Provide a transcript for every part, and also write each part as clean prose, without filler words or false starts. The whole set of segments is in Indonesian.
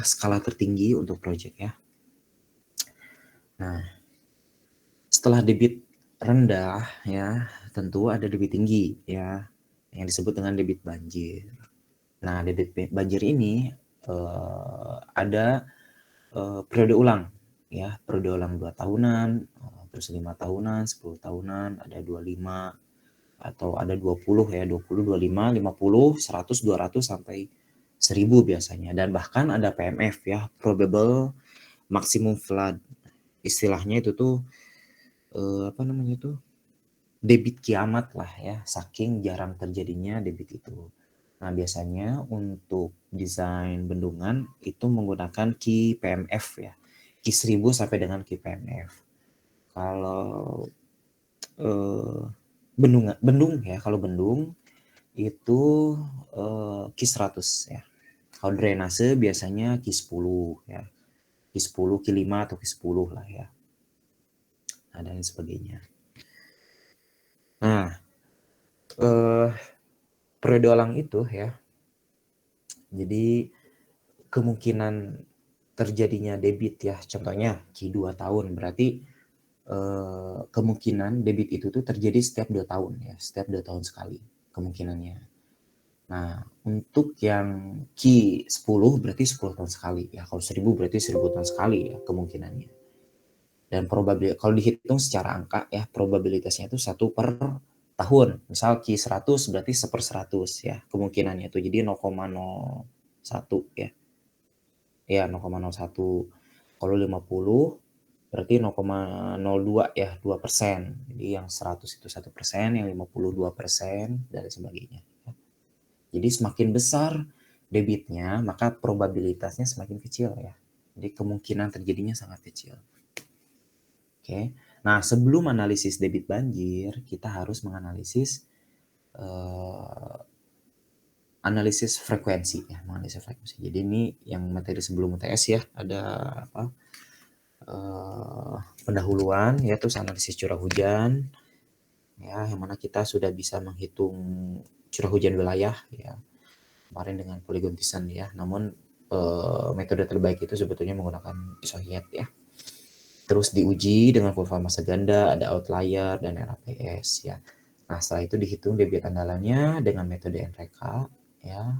skala tertinggi untuk project ya. Nah, setelah debit rendah ya, tentu ada debit tinggi ya, yang disebut dengan debit banjir. Nah, debit banjir ini ada periode ulang ya, periode ulang 2 tahunan, terus 5 tahunan, 10 tahunan, ada 25 atau ada 20 ya, 20, 25, 50, 100, 200 sampai 1000 biasanya, dan bahkan ada PMF ya, probable maximum flood. Istilahnya itu tuh debit kiamat lah ya, saking jarang terjadinya debit itu. Nah, biasanya untuk desain bendungan itu menggunakan Ki PMF ya, Ki 1000 sampai dengan Ki PMF. Kalau bendung ya, kalau bendung itu Ki 100 ya. Kalau drainase biasanya Ki 10 ya, Ki 10, Ki 5 atau Ki 10 lah ya. Nah, dan sebagainya. Nah, periode ulang itu ya, jadi kemungkinan terjadinya debit ya, contohnya Ki 2 tahun, berarti kemungkinan debit itu tuh terjadi setiap 2 tahun ya, setiap 2 tahun sekali kemungkinannya. Nah, untuk yang Ki 10 berarti 10 tahun sekali ya, kalau 1000 berarti 1000 tahun sekali ya kemungkinannya. Dan kalau dihitung secara angka ya, probabilitasnya itu 1 per tahun. Misal Ki 100 berarti 1/100 ya kemungkinannya itu, jadi 0,01 ya. Ya 0,01. Kalau 50 berarti 0,02 ya, 2%. Jadi yang 100 itu 1%, yang 50 2%, dan sebagainya. Jadi semakin besar debitnya, maka probabilitasnya semakin kecil ya. Jadi kemungkinan terjadinya sangat kecil. Oke. Nah, sebelum analisis debit banjir, kita harus menganalisis analisis frekuensi ya, menganalisis frekuensi. Jadi ini yang materi sebelum UTS ya, ada pendahuluan ya, terus analisis curah hujan ya, yang mana kita sudah bisa menghitung curah hujan wilayah ya kemarin dengan polygon Thiessen ya. Namun metode terbaik itu sebetulnya menggunakan isohyet ya. Terus diuji dengan kurva massa ganda, ada outlier dan RAPS ya. Nah, setelah itu dihitung debit andalannya dengan metode NRECA ya.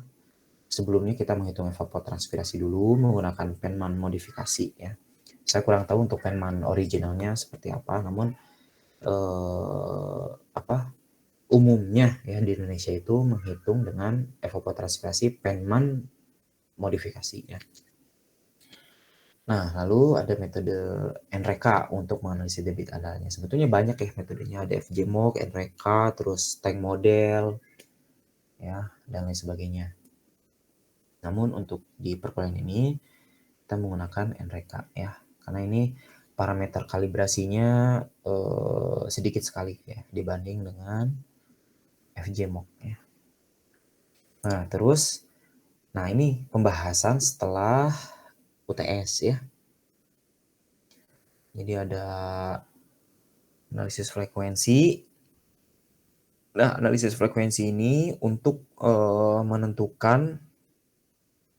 Sebelumnya kita menghitung evapotranspirasi dulu menggunakan Penman modifikasi ya. Saya kurang tahu untuk Penman originalnya seperti apa, namun umumnya ya di Indonesia itu menghitung dengan evapotranspirasi Penman modifikasi ya. Nah, lalu ada metode NRECA untuk menganalisis debit andalanya. Sebetulnya banyak ya metodenya, ada FJMOC, NRECA, terus tank model ya, dan lain sebagainya. Namun untuk di perkuliahan ini kita menggunakan NRECA ya, karena ini parameter kalibrasinya sedikit sekali ya dibanding dengan FJMOC ya. Nah, terus ini pembahasan setelah UTS ya. Jadi ada analisis frekuensi. Nah, analisis frekuensi ini untuk menentukan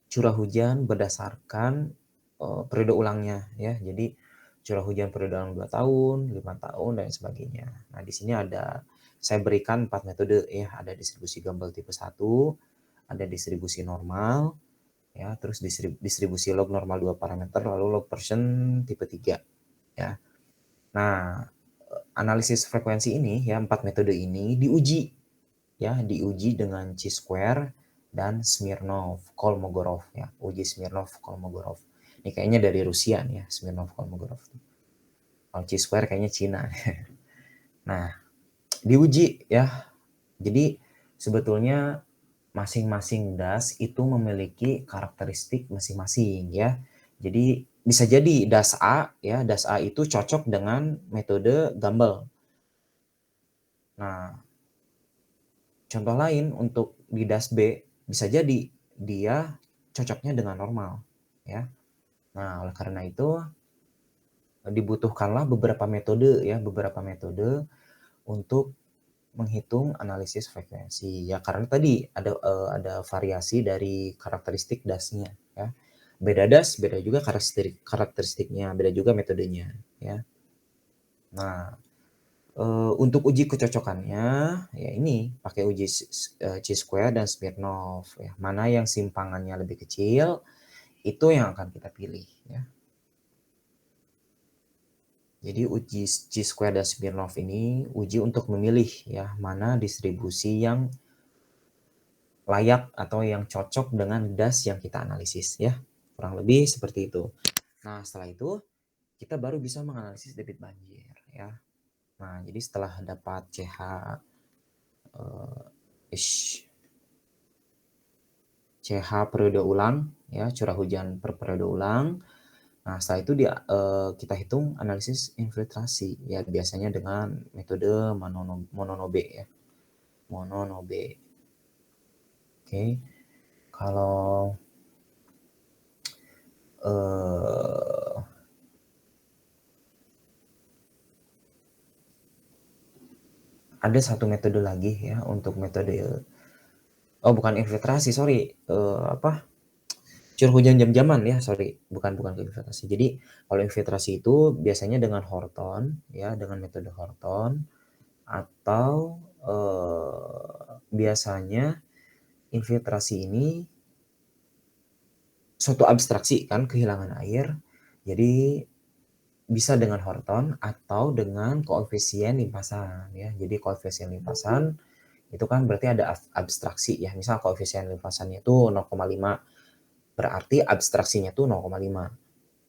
curah hujan berdasarkan periode ulangnya ya. Jadi curah hujan periode ulang 2 tahun, 5 tahun, dan sebagainya. Nah, di sini saya berikan 4 metode ya. Ada distribusi Gumbel tipe 1, ada distribusi normal, ya, terus distribusi log normal 2 parameter, lalu log Pearson tipe 3 ya. Nah, analisis frekuensi ini ya, 4 metode ini diuji ya, diuji dengan chi-square dan Smirnov-Kolmogorov ya, uji Smirnov-Kolmogorov. Ini kayaknya dari Rusia nih ya, Smirnov-Kolmogorov. Kalau chi-square kayaknya Cina. Nah, diuji ya. Jadi sebetulnya masing-masing das itu memiliki karakteristik masing-masing ya. Jadi bisa jadi das A ya, das A itu cocok dengan metode Gumbel. Nah, contoh lain untuk di das B bisa jadi dia cocoknya dengan normal ya. Nah, oleh karena itu dibutuhkanlah beberapa metode ya, beberapa metode untuk menghitung analisis frekuensi ya, karena tadi ada variasi dari karakteristik dasnya ya. Beda das, beda juga karakteristiknya, beda juga metodenya ya. Nah, untuk uji kecocokannya ya ini pakai uji chi-square dan Smirnov ya. Mana yang simpangannya lebih kecil itu yang akan kita pilih ya. Jadi uji chi-square dan Smirnov ini uji untuk memilih ya mana distribusi yang layak atau yang cocok dengan das yang kita analisis ya. Kurang lebih seperti itu. Nah, setelah itu kita baru bisa menganalisis debit banjir ya. Nah, jadi setelah dapat CH periode ulang ya, curah hujan per periode ulang. Nah, setelah itu kita hitung analisis infiltrasi ya, biasanya dengan metode Mononobe ya. Mononobe. Oke. Kalau ada satu metode lagi ya untuk metode bukan infiltrasi, sorry. Curah hujan jam-jaman ya, sorry. Bukan infiltrasi. Jadi kalau infiltrasi itu biasanya dengan Horton ya, dengan metode Horton, atau biasanya infiltrasi ini suatu abstraksi kan, kehilangan air. Jadi bisa dengan Horton atau dengan koefisien limpasan ya. Jadi koefisien limpasan itu kan berarti ada abstraksi ya. Misal koefisien limpasannya itu 0,5, berarti abstraksinya itu 0,5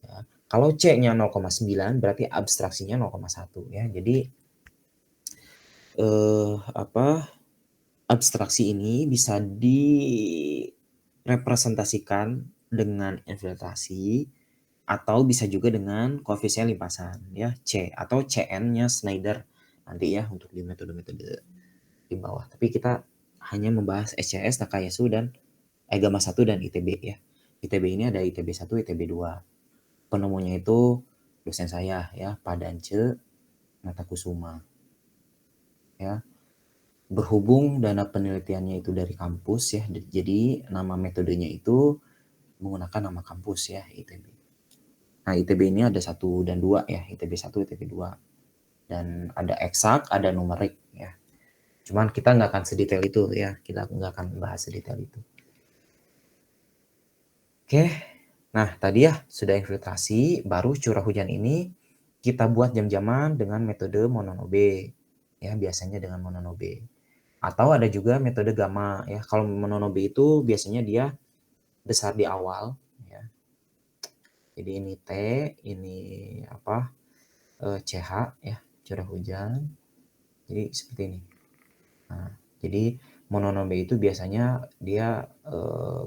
ya. Kalau C-nya 0,9 berarti abstraksinya 0,1 ya. Jadi abstraksi ini bisa direpresentasikan dengan infiltrasi atau bisa juga dengan koefisien limpasan ya, C atau CN-nya Schneider nanti ya untuk di metode-metode di bawah. Tapi kita hanya membahas SCS, Takayasu dan Gamma 1 dan ITB ya. ITB ini ada ITB 1, ITB 2. Penemunya itu dosen saya ya, Pak Dance Natakusuma. Ya. Berhubung dana penelitiannya itu dari kampus ya, jadi nama metodenya itu menggunakan nama kampus ya, ITB. Nah, ITB ini ada 1 dan 2 ya, ITB 1, ITB 2. Dan ada eksak, ada numerik ya. Cuman kita nggak akan sedetail itu ya, kita nggak akan bahas sedetail itu. Oke, nah tadi ya sudah infiltrasi, baru curah hujan ini kita buat jam-jaman dengan metode Mononobe ya, biasanya dengan Mononobe. Atau ada juga metode gamma ya. Kalau Mononobe itu biasanya dia besar di awal ya. Jadi ini T, ini CH ya, curah hujan. Jadi seperti ini. Nah, jadi Mononobe itu biasanya dia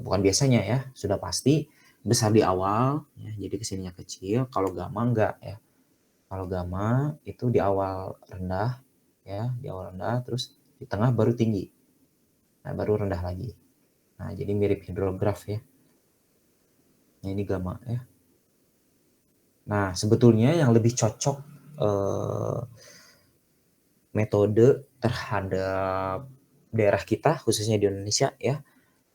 bukan biasanya ya, sudah pasti besar di awal ya, jadi kesininya kecil. Kalau gamma enggak ya. Kalau gamma itu di awal rendah ya, di awal rendah terus di tengah baru tinggi. Nah, baru rendah lagi. Nah, jadi mirip hidrograf ya. Nah, ini gamma ya. Nah, sebetulnya yang lebih cocok metode terhadap daerah kita, khususnya di Indonesia ya,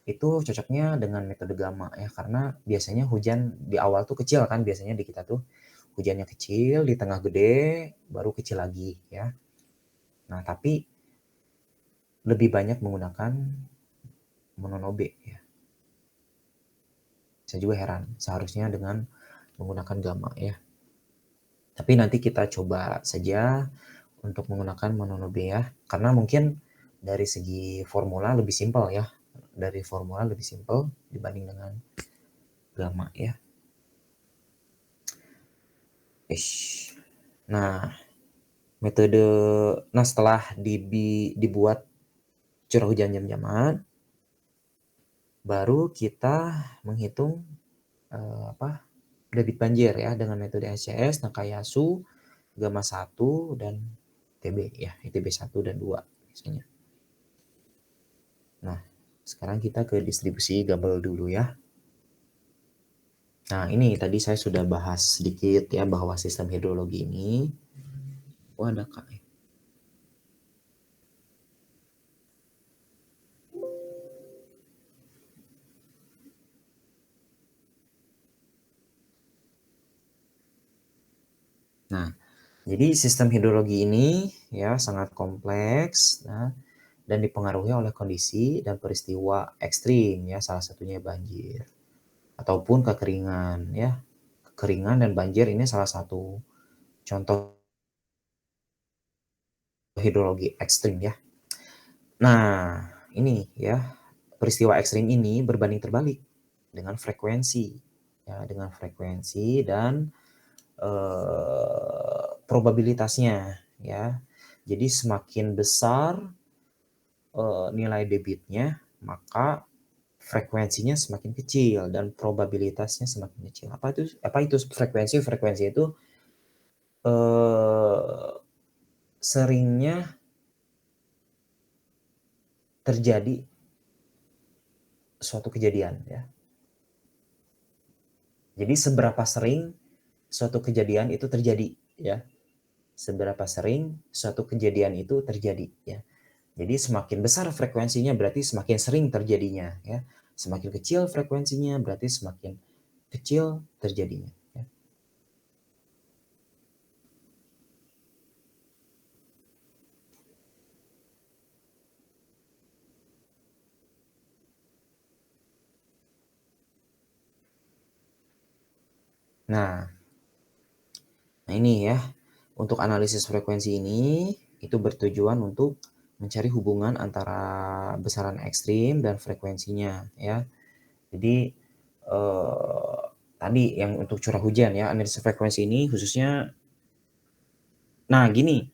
itu cocoknya dengan metode gamma ya, karena biasanya hujan di awal tuh kecil kan, biasanya di kita tuh hujannya kecil, di tengah gede, baru kecil lagi ya. Nah, tapi lebih banyak menggunakan Mononobe ya. Saya juga heran, seharusnya dengan menggunakan gamma ya. Tapi nanti kita coba saja untuk menggunakan Mononobe ya, karena mungkin dari segi formula lebih simpel ya. Dari formula lebih simpel dibanding dengan gamma ya. Nah, setelah dibuat curah hujan jam-jaman, baru kita menghitung debit banjir ya dengan metode SCS, Nakayasu, Gamma 1 dan ITB ya, ITB 1 dan 2 biasanya. Nah, sekarang kita ke distribusi Gabel dulu ya. Nah, ini tadi saya sudah bahas sedikit ya bahwa sistem hidrologi ini ada Kak. Nah, jadi sistem hidrologi ini ya sangat kompleks, dan dipengaruhi oleh kondisi dan peristiwa ekstrim ya, salah satunya banjir ataupun kekeringan ya. Kekeringan dan banjir ini salah satu contoh hidrologi ekstrim ya. Nah, ini ya, peristiwa ekstrim ini berbanding terbalik dengan frekuensi ya, dengan frekuensi dan probabilitasnya ya. Jadi semakin besar nilai debitnya, maka frekuensinya semakin kecil dan probabilitasnya semakin kecil. Apa itu frekuensi? Frekuensi itu seringnya terjadi suatu kejadian ya. Jadi seberapa sering suatu kejadian itu terjadi ya. Seberapa sering suatu kejadian itu terjadi ya. Jadi semakin besar frekuensinya berarti semakin sering terjadinya ya. Semakin kecil frekuensinya berarti semakin kecil terjadinya ya. Nah, ini ya, untuk analisis frekuensi ini itu bertujuan untuk mencari hubungan antara besaran ekstrim dan frekuensinya ya. Jadi tadi yang untuk curah hujan ya, analisis frekuensi ini khususnya. Nah, gini.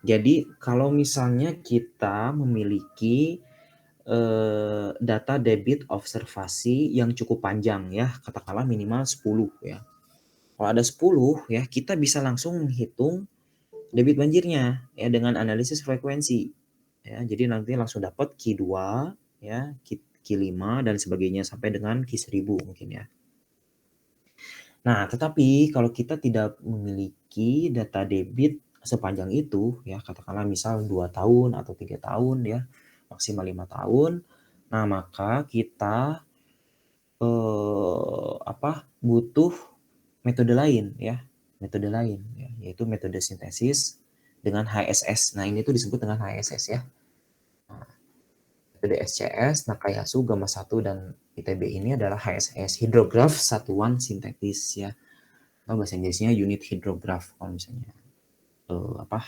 Jadi kalau misalnya kita memiliki data debit observasi yang cukup panjang ya, katakanlah minimal 10 ya. Kalau ada 10 ya, kita bisa langsung menghitung debit banjirnya ya dengan analisis frekuensi. Ya, jadi nanti langsung dapat Q2 ya, Q5 dan sebagainya sampai dengan Q1000 mungkin ya. Nah, tetapi kalau kita tidak memiliki data debit sepanjang itu ya, katakanlah misal 2 tahun atau 3 tahun ya, maksimal 5 tahun. Nah, maka kita butuh metode lain ya, yaitu metode sintesis dengan HSS. Nah, ini tuh disebut dengan HSS ya. Nah, metode SCS, Nakayasu, Gamma 1 dan ITB ini adalah HSS, hidrograf satuan sintetis ya. Atau bahasa Inggrisnya unit hidrograf kalau misalnya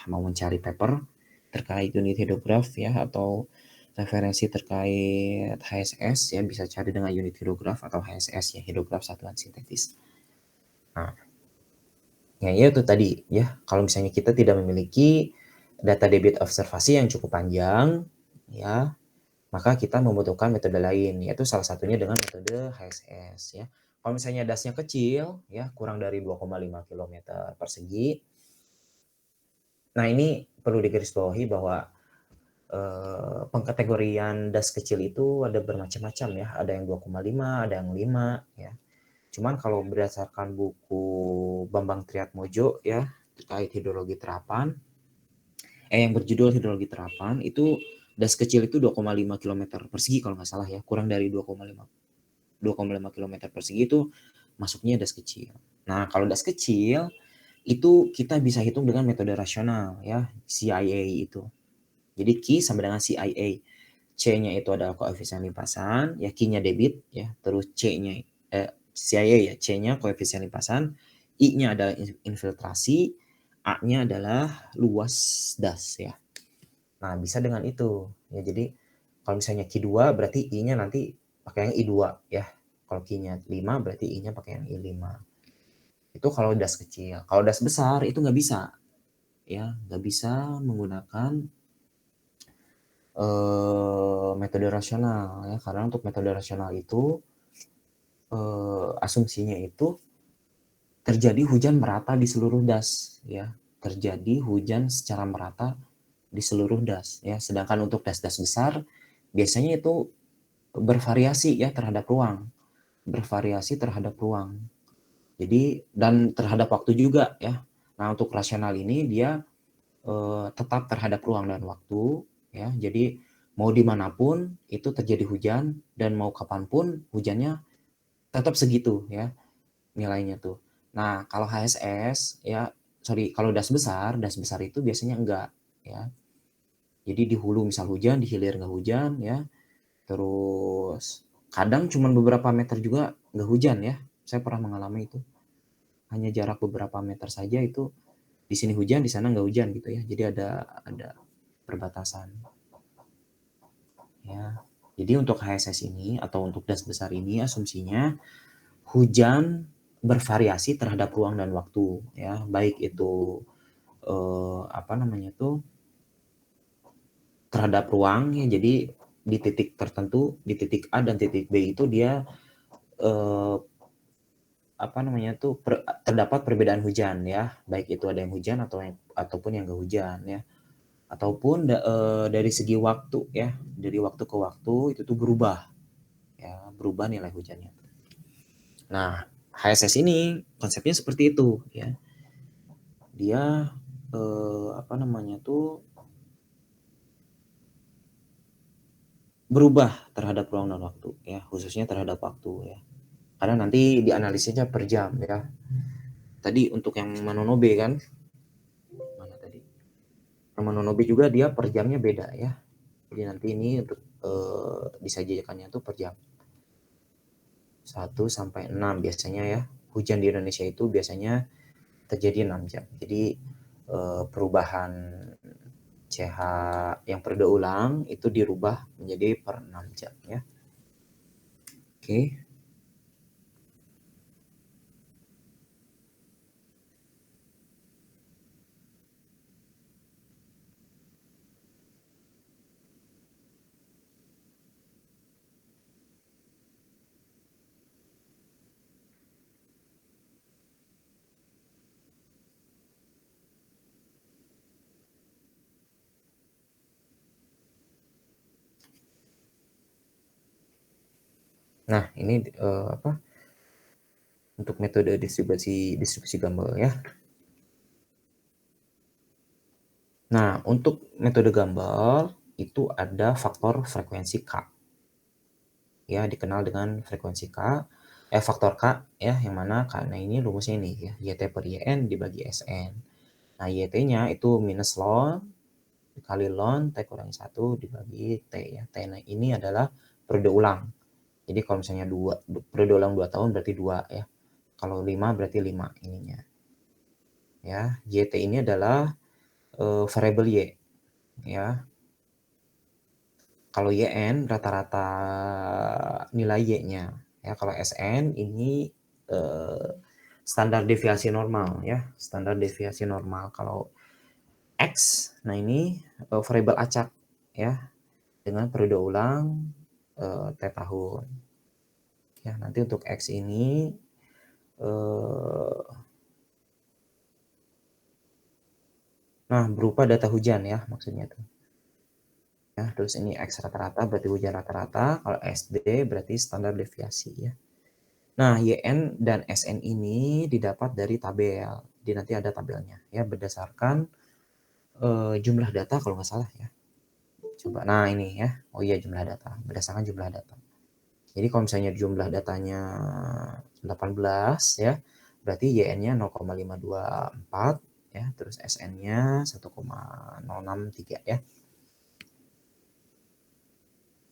mau mencari paper terkait unit hidrograf ya, atau referensi terkait HSS ya, bisa cari dengan unit hidrograf atau HSS ya, hidrograf satuan sintetis. Nah, ya itu tadi ya, kalau misalnya kita tidak memiliki data debit observasi yang cukup panjang ya, maka kita membutuhkan metode lain, yaitu salah satunya dengan metode HSS ya. Kalau misalnya dasnya kecil ya, kurang dari 2,5 km persegi. Nah, ini perlu digarisbawahi bahwa pengkategorian das kecil itu ada bermacam-macam ya, ada yang 2,5, ada yang 5 ya. Cuman kalau berdasarkan buku Bambang Triatmojo ya, terkait hidrologi terapan, yang berjudul hidrologi terapan, itu das kecil itu 2,5 km persegi kalau nggak salah ya, kurang dari 2,5 km persegi itu masuknya das kecil. Nah, kalau das kecil itu kita bisa hitung dengan metode rasional ya, CIA itu. Jadi Q sama dengan CIA. C-nya itu adalah koefisien limpasan, ya Q-nya debit ya, terus C-nya CIA ya, C-nya koefisien limpasan, I-nya adalah infiltrasi, A-nya adalah luas das ya. Nah, bisa dengan itu. Ya, jadi kalau misalnya Q2 berarti I-nya nanti pakai yang I2 ya. Kalau Q-nya 5 berarti I-nya pakai yang I5. Itu kalau das kecil. Kalau das besar itu nggak bisa. Ya, nggak bisa menggunakan metode rasional ya, karena untuk metode rasional itu asumsinya itu terjadi hujan merata di seluruh das ya, terjadi hujan secara merata di seluruh das ya. Sedangkan untuk das-das besar biasanya itu bervariasi ya terhadap ruang, jadi dan terhadap waktu juga ya. Nah, untuk rasional ini dia tetap terhadap ruang dan waktu ya. Jadi mau dimanapun itu terjadi hujan dan mau kapanpun hujannya tetap segitu ya nilainya tuh. Nah, kalau HSS ya kalau das besar itu biasanya enggak, ya. Jadi di hulu misal hujan, di hilir nggak hujan, ya. Terus kadang cuma beberapa meter juga nggak hujan, ya. Saya pernah mengalami itu. Hanya jarak beberapa meter saja itu di sini hujan, di sana nggak hujan gitu ya. Jadi ada perbatasan. Ya. Jadi untuk HSS ini atau untuk das besar ini asumsinya hujan bervariasi terhadap ruang dan waktu, ya. Baik itu apa namanya tuh, terhadap ruang ya, jadi di titik tertentu, di titik A dan titik B itu dia eh, apa namanya tuh terdapat perbedaan hujan, ya, baik itu ada yang hujan ataupun yang enggak hujan, ya, ataupun dari segi waktu, ya, dari waktu ke waktu itu tuh berubah, ya, berubah nilai hujannya. Nah, HSS ini konsepnya seperti itu, ya. Dia apa namanya tuh berubah terhadap ruang dan waktu, ya, khususnya terhadap waktu, ya. Karena nanti dianalisisnya per jam, ya. Tadi untuk yang Mononobe kan, mana tadi? Yang Mononobe juga dia per jamnya beda, ya. Jadi nanti ini untuk disajikannya tuh per jam. 1 sampai 6 biasanya, ya. Hujan di Indonesia itu biasanya terjadi 6 jam. Jadi perubahan CH yang periode ulang itu dirubah menjadi per 6 jam, ya. Oke. Nah, ini apa? Untuk metode distribusi Gumbel, ya. Nah, untuk metode Gumbel itu ada faktor frekuensi K. Ya, dikenal dengan frekuensi K, faktor K, ya, yang mana karena ini rumusnya ini, ya, YT per YN dibagi SN. Nah, YT-nya itu minus ln dikali ln T kurangi 1 dibagi T, ya. T ini adalah periode ulang. Jadi kalau misalnya periode ulang 2 tahun berarti 2, ya. Kalau 5 berarti 5 ininya. Ya, YT ini adalah variabel Y, ya. Kalau YN rata-rata nilai Y-nya, ya. Kalau SN ini standar deviasi normal, ya, standar deviasi normal. Kalau X, nah ini variabel acak, ya, dengan periode ulang T tahun. Ya, nanti untuk X ini nah berupa data hujan, ya, maksudnya tuh. Ya, terus ini X rata-rata berarti hujan rata-rata, kalau SD berarti standar deviasi, ya. Nah, YN dan SN ini didapat dari tabel. Jadi nanti ada tabelnya, ya, berdasarkan jumlah data kalau nggak salah, ya. Coba, nah ini, ya. Oh iya, jumlah data, berdasarkan jumlah data. Jadi kalau misalnya jumlah datanya 18, ya, berarti YN-nya 0,524, ya, terus SN-nya 1,063, ya.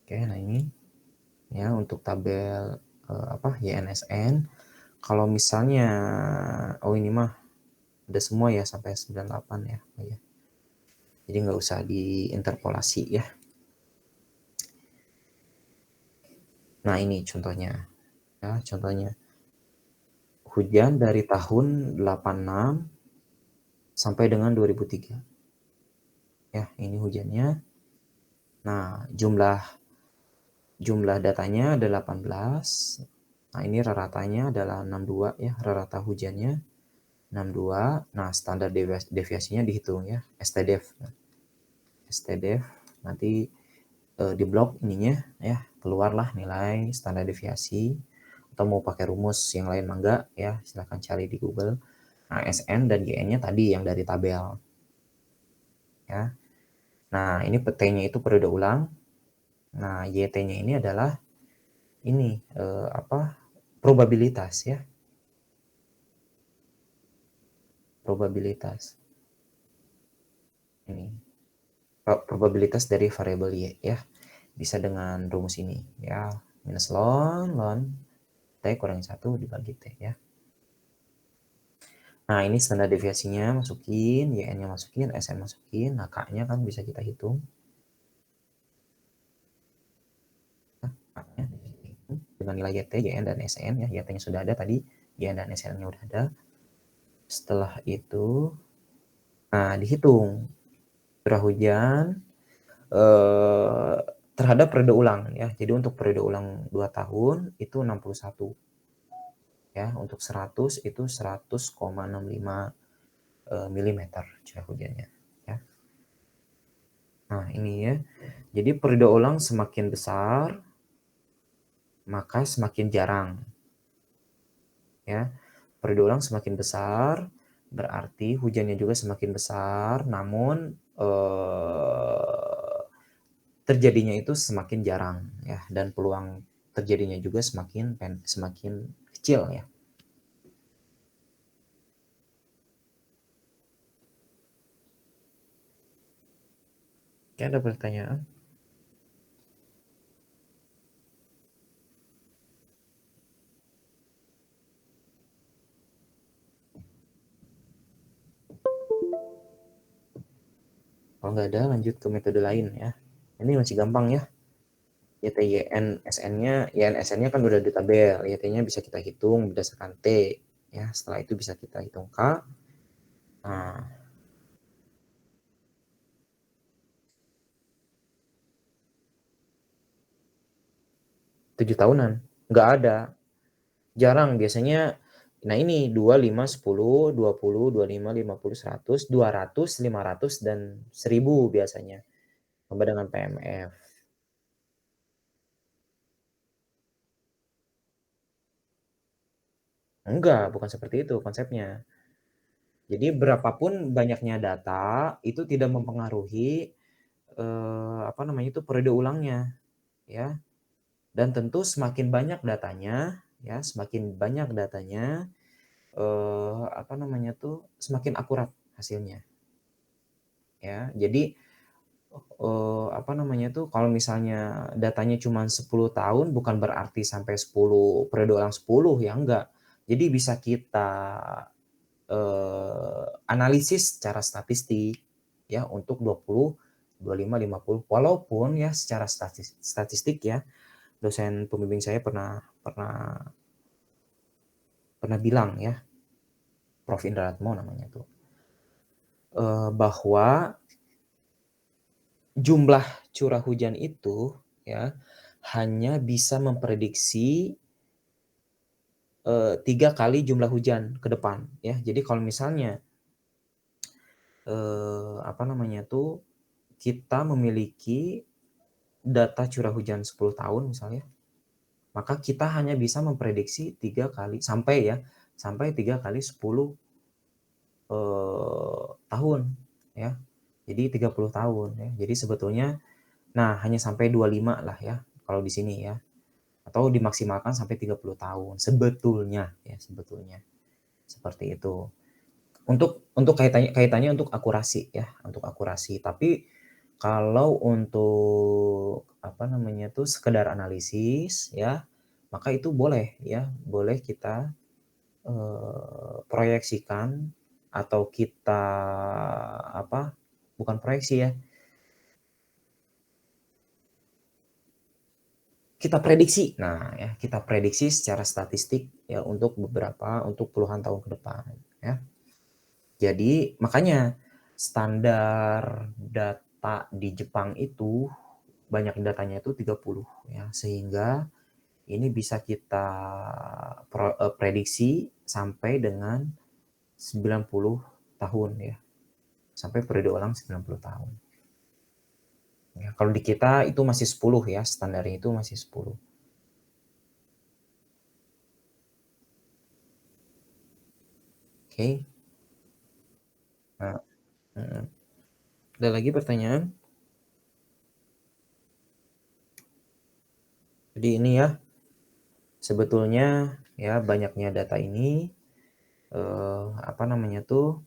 Oke, nah ini, ya, untuk tabel apa YNSN. Kalau misalnya ini mah udah semua, ya, sampai 98, ya. Oh, ya. Jadi nggak usah diinterpolasi, ya. Nah, ini contohnya. Ya, contohnya. Hujan dari tahun 86 sampai dengan 2003. Ya, ini hujannya. Nah, jumlah datanya ada 18. Nah, ini raratanya adalah 62, ya, rarata hujannya 62. Nah, standar deviasinya dihitung, ya, STDEV. STDEV nanti di blok ininya, ya, keluarlah nilai standar deviasi. Atau mau pakai rumus yang lain mangga, ya, silahkan cari di Google. Nah, SN dan GN-nya tadi yang dari tabel, ya. Nah, ini T-nya itu periode ulang. Nah, YT-nya ini adalah ini apa? Probabilitas, ya. probabilitas. Ini probabilitas dari variabel Y ya. Bisa dengan rumus ini ya, minus ln T kurangi 1 dibagi T ya. Nah, ini standar deviasinya masukin, YN-nya masukin, SN masukin, nah K-nya kan bisa kita hitung. K-nya dengan nilai YT, YN, dan SN ya, YT-nya sudah ada tadi, YN dan SN-nya udah ada. Setelah itu, nah dihitung curah hujan terhadap periode ulang ya. Jadi untuk periode ulang 2 tahun itu 61. Ya, untuk 100 itu 100,65 mm curah hujannya ya. Nah, ini ya. Jadi periode ulang semakin besar maka semakin jarang. Ya. Periode ulang semakin besar berarti hujannya juga semakin besar, namun terjadinya itu semakin jarang ya, dan peluang terjadinya juga semakin kecil ya. Oke, ada pertanyaan? Kalau nggak ada, lanjut ke metode lain ya. Ini masih gampang ya. YTYN SN-nya, YN SN-nya kan udah di tabel, YT-nya bisa kita hitung berdasarkan T ya. Setelah itu bisa kita hitung K. Nah, 7 tahunan nggak ada, jarang biasanya. Nah, ini 2, 5, 10, 20, 25, 50, 100, 200, 500, dan 1000 biasanya. Tambah dengan PMF. Enggak, bukan seperti itu konsepnya. Jadi berapapun banyaknya data itu tidak mempengaruhi apa namanya itu periode ulangnya ya. Dan tentu semakin banyak datanya ya, semakin banyak datanya apa namanya tuh semakin akurat hasilnya. Ya. Jadi apa namanya tuh kalau misalnya datanya cuma 10 tahun bukan berarti sampai 10 periode ulang 10 ya, enggak. Jadi bisa kita analisis secara statistik ya untuk 20, 25, 50. Walaupun ya secara statistik ya, dosen pembimbing saya pernah bilang ya, Prof. Indra Atmo namanya tuh, bahwa jumlah curah hujan itu ya hanya bisa memprediksi 3 kali jumlah hujan ke depan ya. Jadi kalau misalnya apa namanya tuh kita memiliki data curah hujan 10 tahun misalnya, maka kita hanya bisa memprediksi 3 kali sampai 3 kali 10 tahun ya. Jadi 30 tahun ya. Jadi sebetulnya hanya sampai 25 lah ya kalau di sini ya. Atau dimaksimalkan sampai 30 tahun sebetulnya ya, sebetulnya. Seperti itu. Untuk kaitannya untuk akurasi ya, untuk akurasi. Tapi kalau untuk apa namanya tuh sekedar analisis ya, maka itu boleh ya, boleh kita proyeksikan atau kita apa, bukan proyeksi ya, kita prediksi. Nah, ya, kita prediksi secara statistik ya untuk puluhan tahun ke depan ya. Jadi makanya standar data di Jepang itu banyak datanya itu 30 ya, sehingga ini bisa kita prediksi sampai dengan 90 tahun ya. Sampai periode ulang 90 tahun. Ya, kalau di kita itu masih 10 ya, standarnya itu masih 10. Oke. Nah, ada lagi pertanyaan? Jadi ini ya, sebetulnya ya banyaknya data ini apa namanya tuh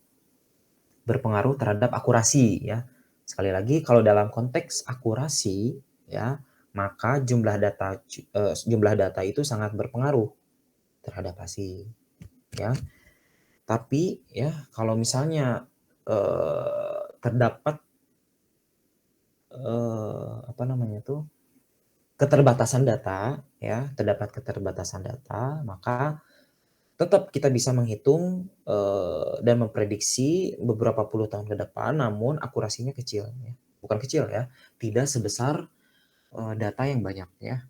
berpengaruh terhadap akurasi ya. Sekali lagi kalau dalam konteks akurasi ya, maka jumlah data itu sangat berpengaruh terhadap hasil ya. Tapi ya kalau misalnya terdapat apa namanya tuh, keterbatasan data ya, terdapat keterbatasan data, maka tetap kita bisa menghitung dan memprediksi beberapa puluh tahun ke depan, namun akurasinya kecil ya. Bukan kecil ya, tidak sebesar data yang banyak ya.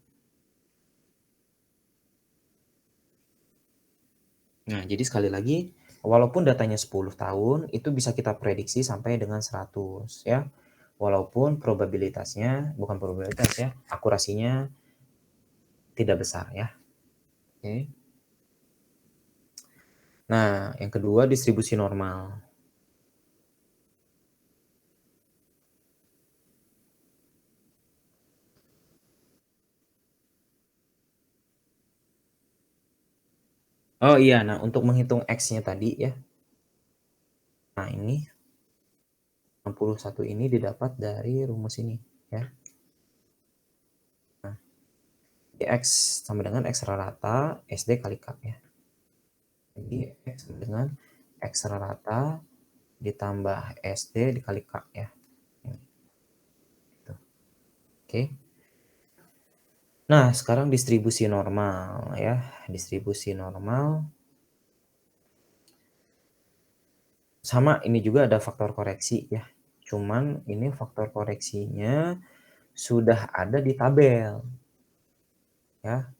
Nah, jadi sekali lagi, walaupun datanya 10 tahun, itu bisa kita prediksi sampai dengan 100 ya. Walaupun probabilitasnya, bukan probabilitas ya, akurasinya tidak besar ya. Oke. Nah, yang kedua distribusi normal. Oh iya, nah untuk menghitung X-nya tadi ya. Nah, ini 61 ini didapat dari rumus ini ya. Nah, X sama dengan X rata SD kali K ya. Jadi X sama dengan X rata ditambah SD dikali K ya. Gitu. Oke. Nah, sekarang distribusi normal ya. Distribusi normal. Sama ini juga ada faktor koreksi ya. Cuman ini faktor koreksinya sudah ada di tabel. Ya.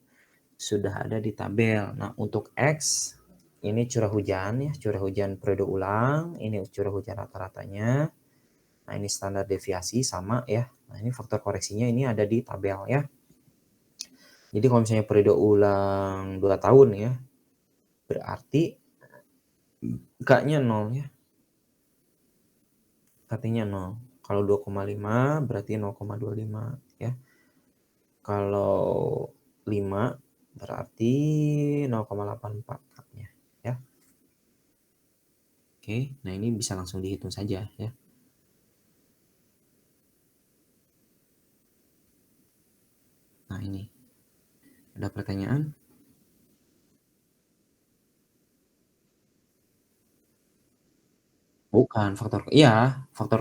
Sudah ada di tabel. Nah, untuk X ini curah hujan ya, curah hujan periode ulang, ini curah hujan rata-ratanya. Nah, ini standar deviasi sama ya. Nah, ini faktor koreksinya ini ada di tabel ya. Jadi kalau misalnya periode ulang 2 tahun ya, berarti K-nya 0 ya. K-nya 0. Kalau 2,5 berarti 0,25 ya. Kalau 5 berarti 0,84 K-nya ya. Oke, nah ini bisa langsung dihitung saja ya. Nah ini, ada pertanyaan? Bukan, faktor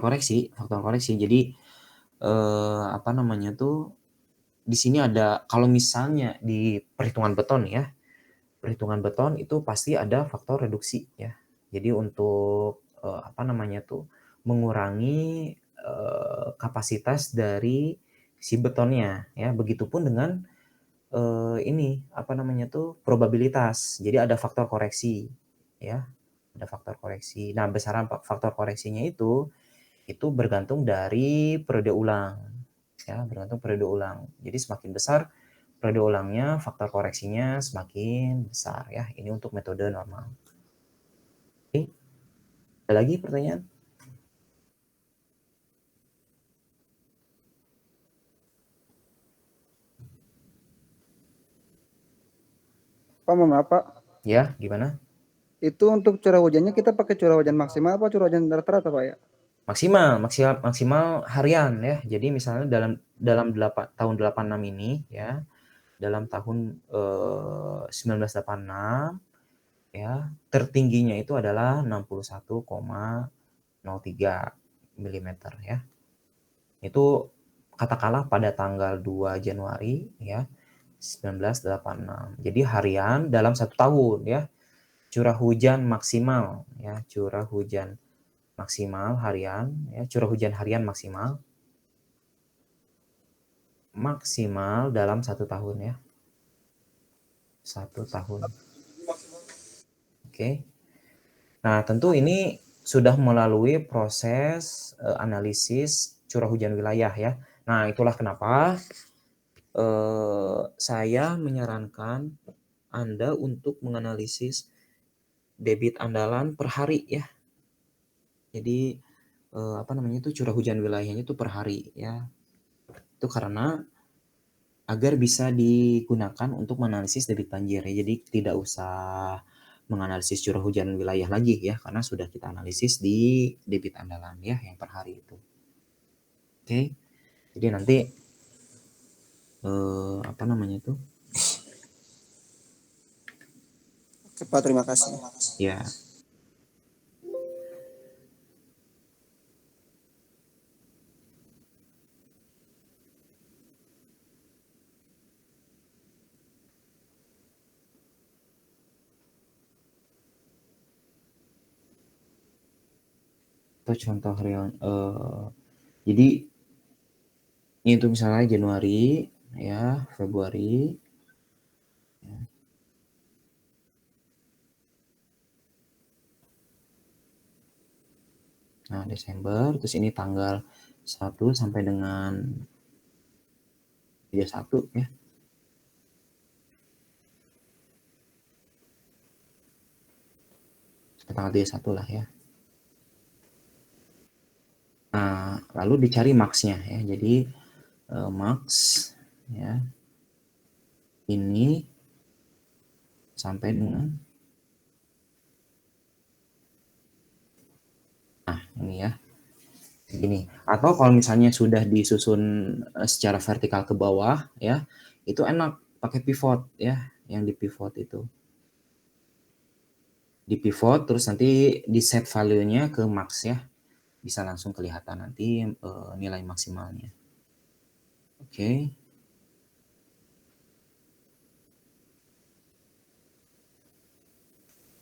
koreksi. Jadi, apa namanya tuh, di sini ada kalau misalnya di perhitungan beton ya, perhitungan beton itu pasti ada faktor reduksi ya. Jadi untuk, apa namanya tuh, mengurangi, kapasitas dari si betonnya ya. Begitupun dengan, ini, apa namanya tuh, probabilitas. Jadi ada faktor koreksi ya, ada faktor koreksi. Nah, besaran faktor koreksinya itu bergantung dari periode ulang ya, bergantung periode ulang. Jadi semakin besar periode ulangnya, faktor koreksinya semakin besar ya. Ini untuk metode normal. Oke, ada lagi pertanyaan? Pak, mohon maaf Pak. Ya, gimana? Itu untuk curah hujannya kita pakai curah hujan maksimal apa curah hujan rata-rata Pak ya? Maksimal harian ya. Jadi misalnya dalam tahun 86 ini ya, dalam tahun 1986 ya, tertingginya itu adalah 61,03 mm ya. Itu katakanlah pada tanggal 2 Januari ya 1986. Jadi harian dalam 1 tahun ya. Curah hujan maksimal ya, curah hujan maksimal harian ya, curah hujan harian maksimal dalam 1 tahun ya. 1 tahun. Oke. Nah, tentu ini sudah melalui proses analisis curah hujan wilayah ya. Nah, itulah kenapa saya menyarankan Anda untuk menganalisis debit andalan per hari ya. Jadi apa namanya itu curah hujan wilayahnya itu per hari ya. Itu karena agar bisa digunakan untuk menganalisis debit banjir ya. Jadi tidak usah menganalisis curah hujan wilayah lagi ya, karena sudah kita analisis di debit andalan ya yang per hari itu. Oke. Jadi nanti apa namanya itu? Oke, Pak, terima kasih. Ya. Atau contoh real, jadi ini tuh misalnya Januari ya, Februari ya. Nah, Desember, terus ini tanggal 1 sampai dengan 31 ya. Tanggal 31 lah ya. Nah, lalu dicari max-nya ya. Jadi max ya. Ini sampai dengan ini ya. Gini. Atau kalau misalnya sudah disusun secara vertikal ke bawah ya, itu enak pakai pivot ya, yang di pivot itu. Di pivot terus nanti di set value-nya ke max ya. Bisa langsung kelihatan nanti nilai maksimalnya. Oke.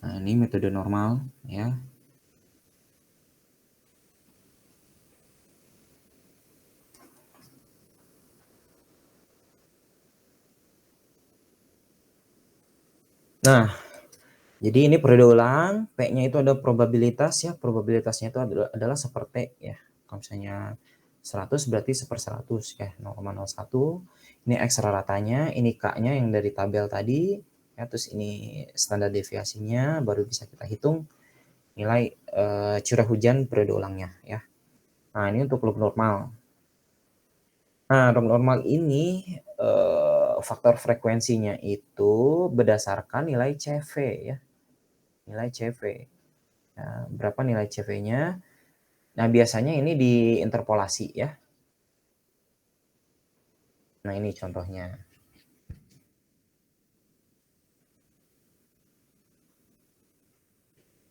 Nah, ini metode normal ya. Nah, jadi ini periode ulang, P-nya itu ada probabilitas ya, probabilitasnya itu adalah seperti ya. Kalau misalnya 100 berarti 1/100 ya, 0,01. Ini X ratanya, ini K-nya yang dari tabel tadi, ya, terus ini standar deviasinya, baru bisa kita hitung nilai curah hujan periode ulangnya ya. Nah, ini untuk loop normal. Nah, loop normal ini faktor frekuensinya itu berdasarkan nilai CV ya. Nilai CV. Nah, berapa nilai CV-nya? Nah, biasanya ini diinterpolasi ya. Nah, ini contohnya.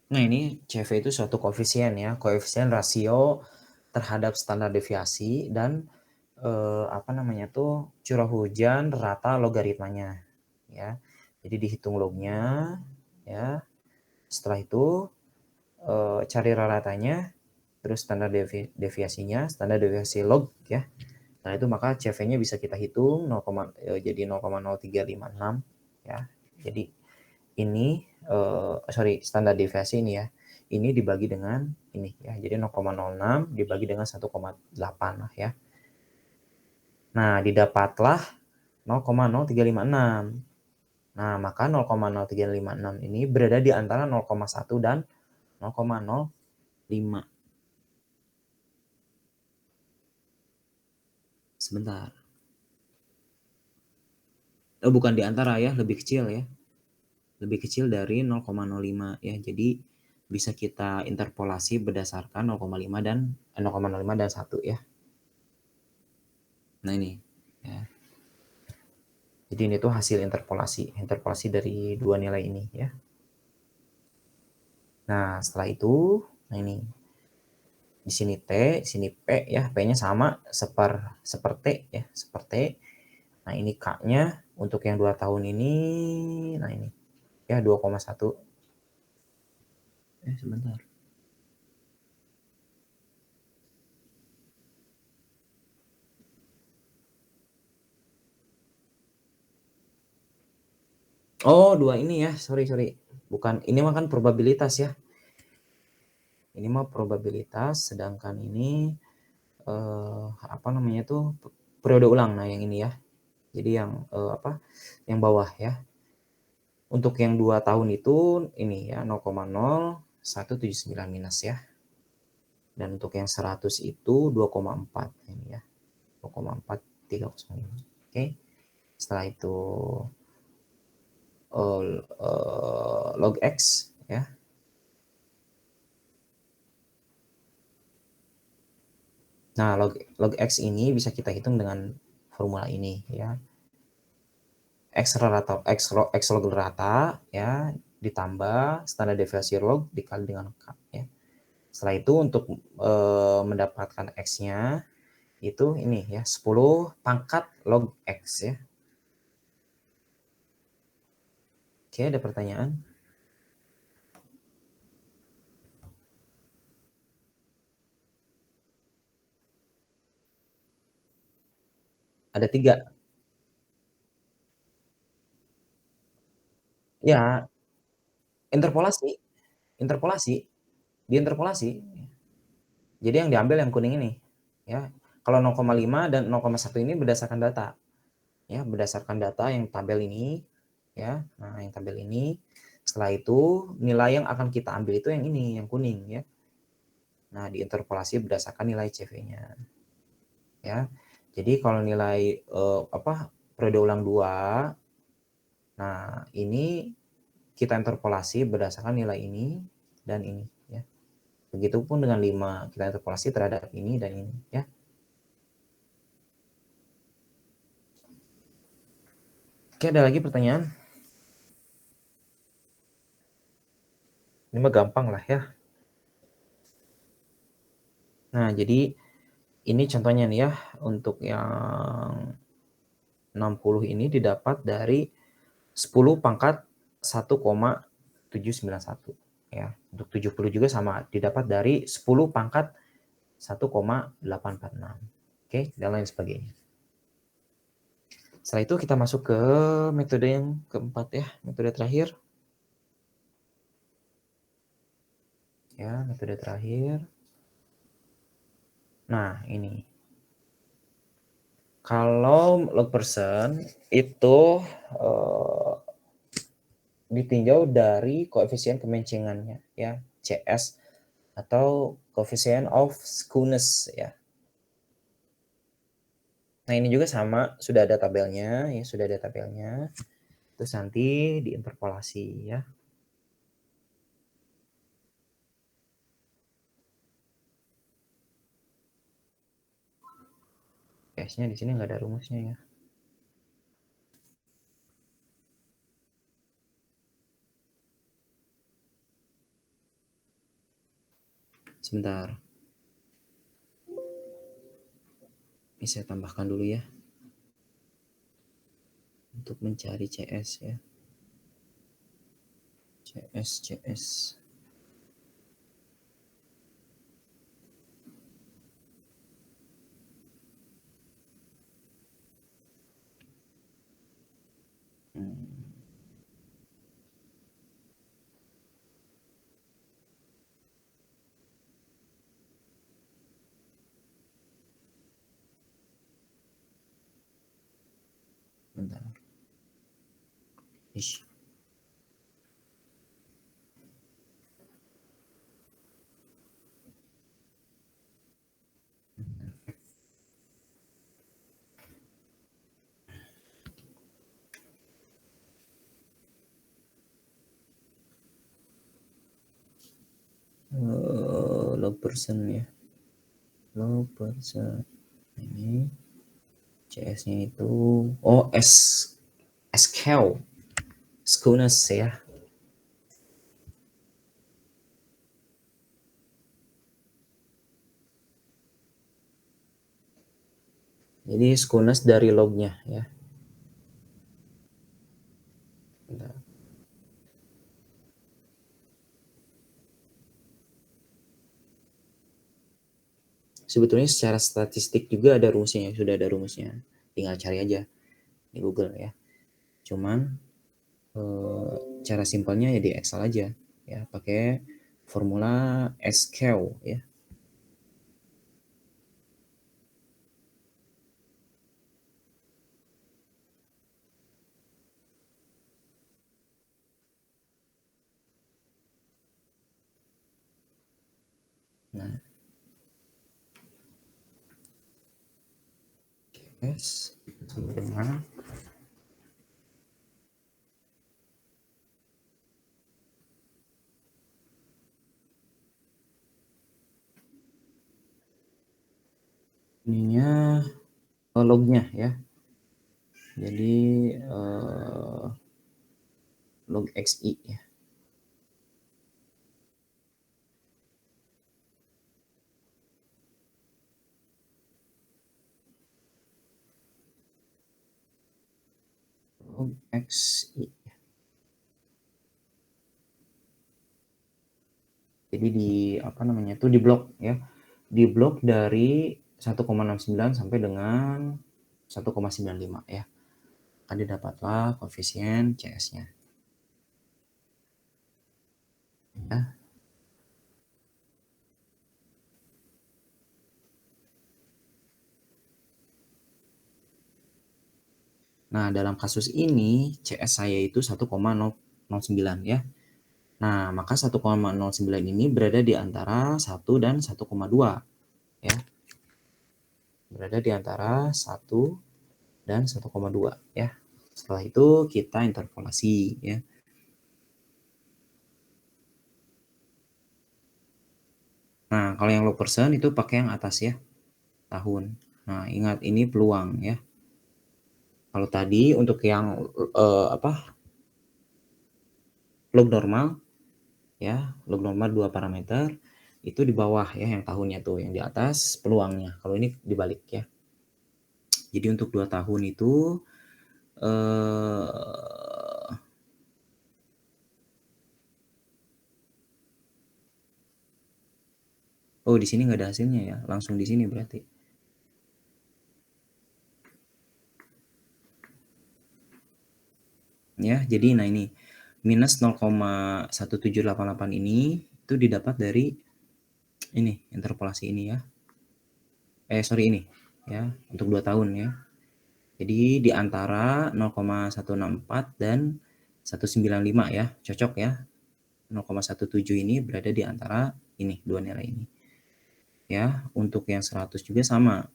Nah, ini CV itu suatu koefisien ya, koefisien rasio terhadap standar deviasi dan apa namanya tuh curah hujan rata logaritmanya ya. Jadi dihitung lognya ya. Setelah itu cari ratanya, terus standar deviasinya, standar deviasi log ya. Nah, itu maka CV-nya bisa kita hitung jadi 0,0356 ya. Jadi ini standar deviasi ini ya. Ini dibagi dengan ini ya. Jadi 0,06 dibagi dengan 1,8 lah ya. Nah, didapatlah 0,0356. Nah, maka 0,0356 ini berada di antara 0,1 dan 0,05. Sebentar. Oh, bukan di antara ya, lebih kecil ya. Lebih kecil dari 0,05 ya. Jadi bisa kita interpolasi berdasarkan 0,5 dan 0,05 dan 1 ya. Nah, ini ya. Jadi ini tuh hasil interpolasi dari dua nilai ini ya. Nah, setelah itu, nah ini di sini T, di sini P ya, P-nya sama seperti ya, seperti. Nah, ini K-nya untuk yang 2 tahun ini, nah ini ya 2,1. Sebentar. Oh, 2 ini ya, sorry. Bukan, ini mah kan probabilitas ya. Ini mah probabilitas, sedangkan ini apa namanya tuh periode ulang. Nah, yang ini ya. Jadi yang yang bawah ya. Untuk yang 2 tahun itu ini ya 0,0179 minus ya. Dan untuk yang 100 itu 2,4 ini ya. 2,4305. Oke. Setelah itu log X ya. Nah, log X ini bisa kita hitung dengan formula ini ya. X log rata ya ditambah standar deviasi log dikali dengan K ya. Setelah itu untuk mendapatkan X-nya itu ini ya 10 pangkat log X ya. Oke, ada pertanyaan? Ada 3. Ya, interpolasi, interpolasi, diinterpolasi. Jadi yang diambil yang kuning ini ya. Kalau 0,5 dan 0,1 ini berdasarkan data. Ya, berdasarkan data yang tabel ini ya. Nah, yang tabel ini setelah itu nilai yang akan kita ambil itu yang ini, yang kuning ya. Nah, diinterpolasi berdasarkan nilai CV-nya. Ya. Jadi kalau nilai periode ulang 2, nah ini kita interpolasi berdasarkan nilai ini dan ini ya. Begitupun dengan 5, kita interpolasi terhadap ini dan ini ya. Oke, ada lagi pertanyaan? Ini mah gampang lah ya. Nah, jadi ini contohnya nih ya, untuk yang 60 ini didapat dari 10 pangkat 1,791 ya. Untuk 70 juga sama, didapat dari 10 pangkat 1,846. Oke, dan lain sebagainya. Setelah itu kita masuk ke metode yang keempat ya, metode terakhir. Ya, metode terakhir. Nah, ini. Kalau log person itu ditinjau dari koefisien kemencengannya ya, CS atau coefficient of skewness ya. Nah, ini juga sama, sudah ada tabelnya ya, sudah ada tabelnya. Terus nanti diinterpolasi ya. CS-nya di sini nggak ada rumusnya ya. Sebentar. Ini saya tambahkan dulu ya. Untuk mencari CS ya. CS. Bentar. Ish. Log person ya. Log person. Ini CS-nya itu SKEW. Skewness ya. Jadi skewness dari lognya ya. Bentar. Sebetulnya secara statistik juga ada rumusnya, sudah ada rumusnya. Tinggal cari aja di Google ya. Cuman cara simpelnya ya di Excel aja ya, pakai formula SKEW ya. Nah, S sama dengan ininya lognya ya. Jadi log xi ya. Log xi. Jadi di apa namanya itu di blok ya. Di blok dari 1,69 sampai dengan 1,95 ya. Akan didapatlah koefisien CS-nya. Ya. Nah, dalam kasus ini CS saya itu 1,009 ya. Nah, maka 1,09 ini berada di antara 1 dan 1,2 ya. Berada di antara 1 dan 1,2 ya. Setelah itu kita interpolasi ya. Nah, kalau yang low percent itu pakai yang atas ya, tahun. Nah, ingat ini peluang ya. Kalau tadi untuk yang log normal ya, log normal 2 parameter itu di bawah ya yang tahunnya tuh, yang di atas peluangnya. Kalau ini dibalik ya. Jadi untuk 2 tahun itu oh di sini nggak ada hasilnya ya, langsung di sini berarti. Ya, jadi nah ini minus 0,1788 ini itu didapat dari ini interpolasi ini ya. Sorry ini ya, untuk 2 tahun ya. Jadi di antara 0,164 dan 195 ya, cocok ya. 0,17 ini berada di antara ini, dua nilai ini. Ya, untuk yang 100 juga sama.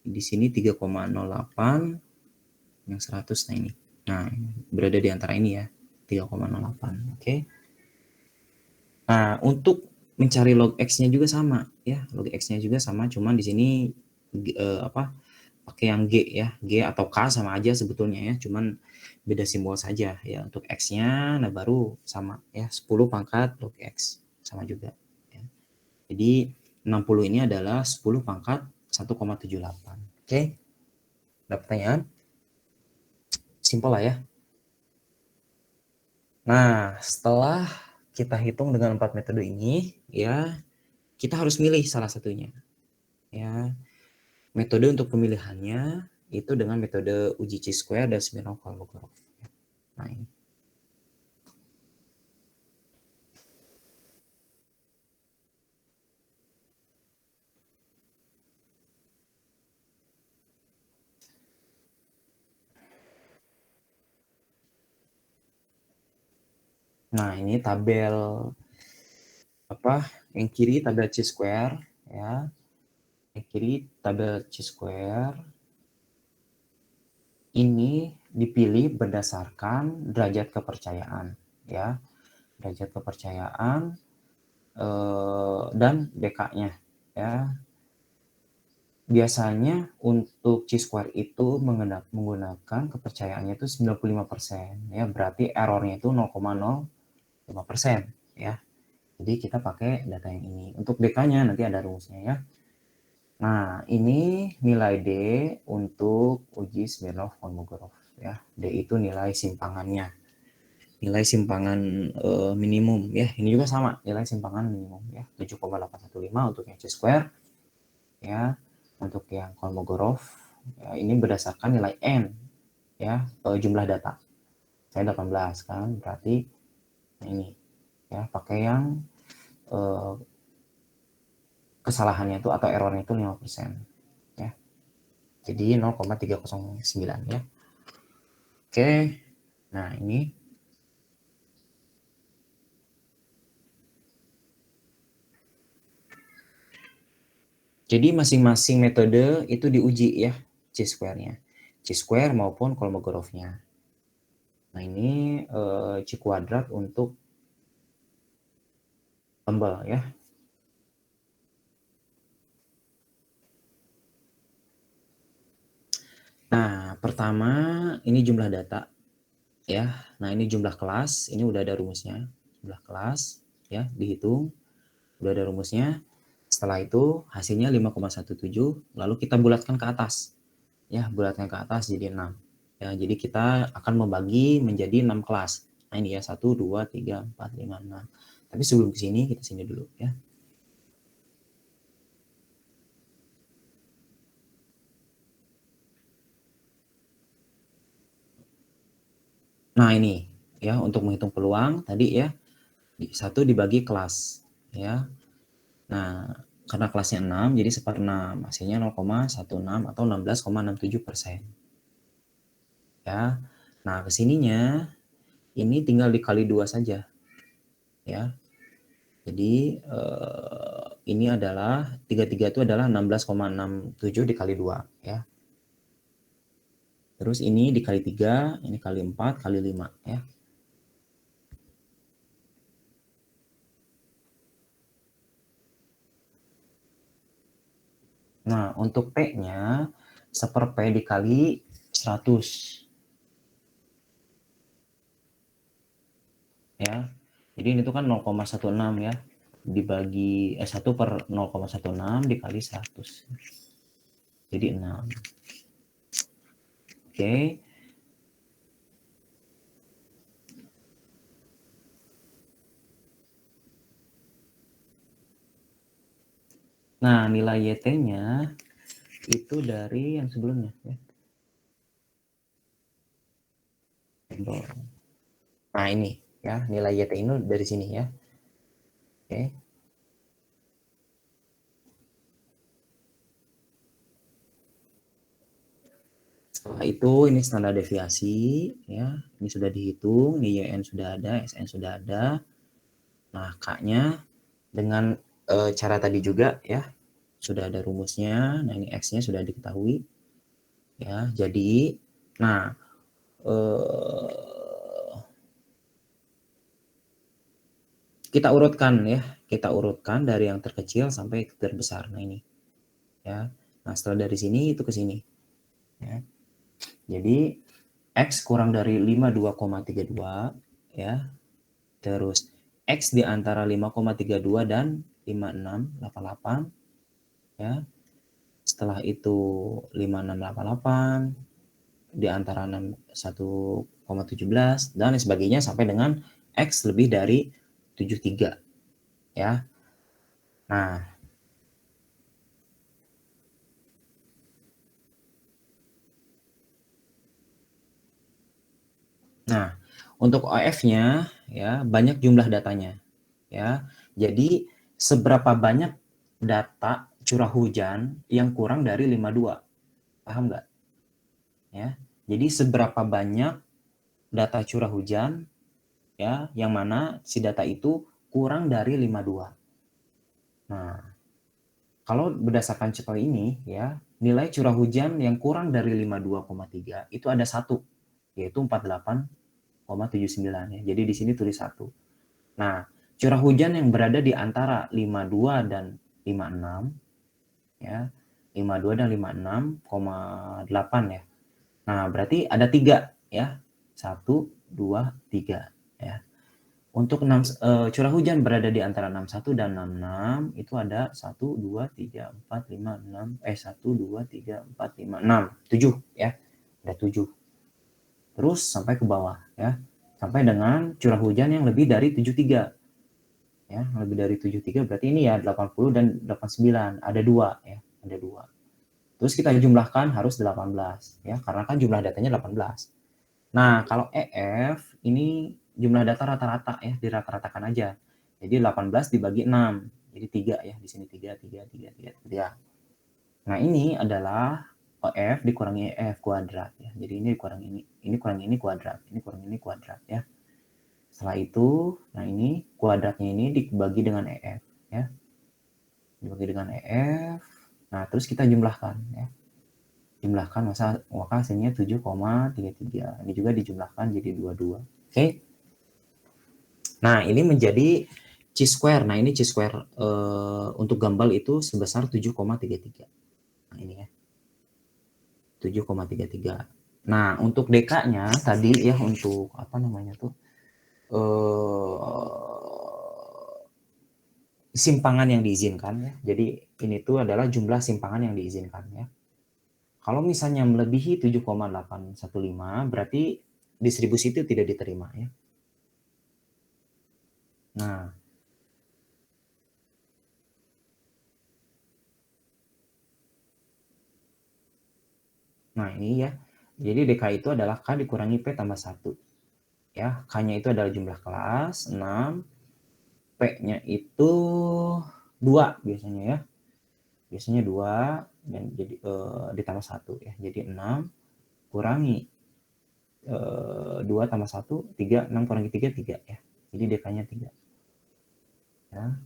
Di sini 3,08, yang 100 nah ini. Nah, berada di antara ini ya, 3,08. Oke. Nah, untuk mencari log X-nya juga sama ya. Log X-nya juga sama, cuman di sini pakai yang G ya. G atau K sama aja sebetulnya ya, cuman beda simbol saja ya. Untuk X-nya nah baru sama ya, 10 pangkat log X sama juga ya. Jadi 60 ini adalah 10 pangkat 1,78. Oke. Ada pertanyaan? Simpel lah ya. Nah, setelah kita hitung dengan 4 metode ini ya, kita harus milih salah satunya ya. Metode untuk pemilihannya itu dengan metode uji chi-square dan Smirnov-Kolmogorov. Nah, ini. Nah, ini tabel yang kiri tabel chi-square ya. Yang kiri tabel chi-square ini dipilih berdasarkan derajat kepercayaan ya. Derajat kepercayaan dan BK-nya ya. Biasanya untuk chi-square itu menggunakan kepercayaannya itu 95% ya, berarti errornya itu 0,05% ya. Jadi kita pakai data yang ini. Untuk BK-nya nanti ada rumusnya ya. Nah, ini nilai D untuk uji Smirnov-Kolmogorov ya. D itu nilai simpangannya. Nilai simpangan minimum ya. Ini juga sama, nilai simpangan minimum ya. 7,815 untuk yang chi-square ya. Untuk yang Kolmogorov ya, ini berdasarkan nilai N ya, jumlah data. Saya 18 kan, berarti ini ya pakai yang kesalahannya itu atau errornya itu 5% ya. Jadi 0,309 ya. Oke. Nah, ini jadi masing-masing metode itu diuji ya chi-square-nya. Chi-square maupun Kolmogorovnya. Nah, ini chi kuadrat untuk Tumble ya. Nah, pertama ini jumlah data ya. Nah, ini jumlah kelas, ini udah ada rumusnya. Jumlah kelas ya, dihitung, udah ada rumusnya. Setelah itu hasilnya 5,17, lalu kita bulatkan ke atas. Ya, bulatkan ke atas jadi 6. Ya, jadi kita akan membagi menjadi 6 kelas. Nah, ini ya 1 2 3 4 5 6. Tapi sebelum ke sini kita sini dulu ya. Nah, ini ya untuk menghitung peluang tadi ya, 1 dibagi kelas ya. Nah, karena kelasnya 6 jadi 1/6, hasilnya 0,16 atau 16,67%. Ya. Nah, kesininya ini tinggal dikali 2 saja. Ya. Jadi ini adalah 33 itu adalah 16,67 dikali 2 ya. Terus ini dikali 3, ini kali 4 kali 5 ya. Nah, untuk P-nya 1/P dikali 100. Ya. Jadi ini tuh kan 0,16 ya. Dibagi 1/0,16 dikali 100. Jadi 6. Oke. Nah, nilai YT-nya itu dari yang sebelumnya ya. Nah, ini ya, nilai YT ini dari sini ya. Oke. Setelah itu ini standar deviasi ya. Ini sudah dihitung, ini YN sudah ada, SN sudah ada. Nah, K-nya dengan cara tadi juga ya. Sudah ada rumusnya. Nah, ini X-nya sudah diketahui. Ya, jadi nah kita urutkan ya. Kita urutkan dari yang terkecil sampai terbesar. Nah, ini. Ya. Nah, setelah dari sini itu ke sini. Ya. Jadi X kurang dari 52,32 ya. Terus X di antara 5,32 dan 5688 ya. Setelah itu 5688 di antara 1,17 dan sebagainya sampai dengan X lebih dari 73 ya. Nah, untuk OF-nya ya banyak jumlah datanya ya. Jadi seberapa banyak data curah hujan yang kurang dari 52? Paham nggak? Ya. Jadi seberapa banyak data curah hujan ya yang mana si data itu kurang dari 52. Nah, kalau berdasarkan cepel ini ya, nilai curah hujan yang kurang dari 52,3 itu ada satu, yaitu 48,79 ya. Jadi di sini tulis 1. Nah, curah hujan yang berada di antara 52 dan 56 ya. 52 dan 56,8 ya. Nah, berarti ada 3 ya. 1 2 3 ya. Untuk curah hujan berada di antara 61 dan 66 itu ada 1 2 3 4 5 6 1 2 3 4 5 6 7 ya. Ada 7. Terus sampai ke bawah ya. Sampai dengan curah hujan yang lebih dari 73. Ya, lebih dari 73 berarti ini ya 80 dan 89, ada 2 ya, ada 2. Terus kita jumlahkan harus 18 ya, karena kan jumlah datanya 18. Nah, kalau EF ini jumlah data rata-rata ya, dirata-ratakan aja. Jadi 18 dibagi 6. Jadi 3 ya, di sini 3 3 3 3 3. Nah, ini adalah EF dikurangi EF kuadrat ya. Jadi ini kurang ini kurang ini kuadrat, ini kurang ini kuadrat ya. Setelah itu, nah ini kuadratnya ini dibagi dengan EF ya. Dibagi dengan EF. Nah, terus kita jumlahkan ya. Jumlahkan maka hasilnya 7,33. Ini juga dijumlahkan jadi 22. Oke. Nah, ini menjadi chi-square. Nah, ini chi-square untuk Gumball itu sebesar 7,33. Nah, ini ya. 7,33. Nah, untuk DK-nya tadi ya, untuk apa namanya tuh, simpangan yang diizinkan ya. Jadi ini tuh adalah jumlah simpangan yang diizinkan ya. Kalau misalnya melebihi 7,815 berarti distribusi itu tidak diterima ya. Nah, ini ya. Jadi DK itu adalah K dikurangi P tambah 1. Ya, K-nya itu adalah jumlah kelas 6, P-nya itu 2 biasanya ya. Biasanya 2 dan jadi ditambah 1 ya. Jadi 6 kurangi 2 tambah 1, 3, 6 kurangi 3, 3 ya. Jadi DK-nya 3. Ya.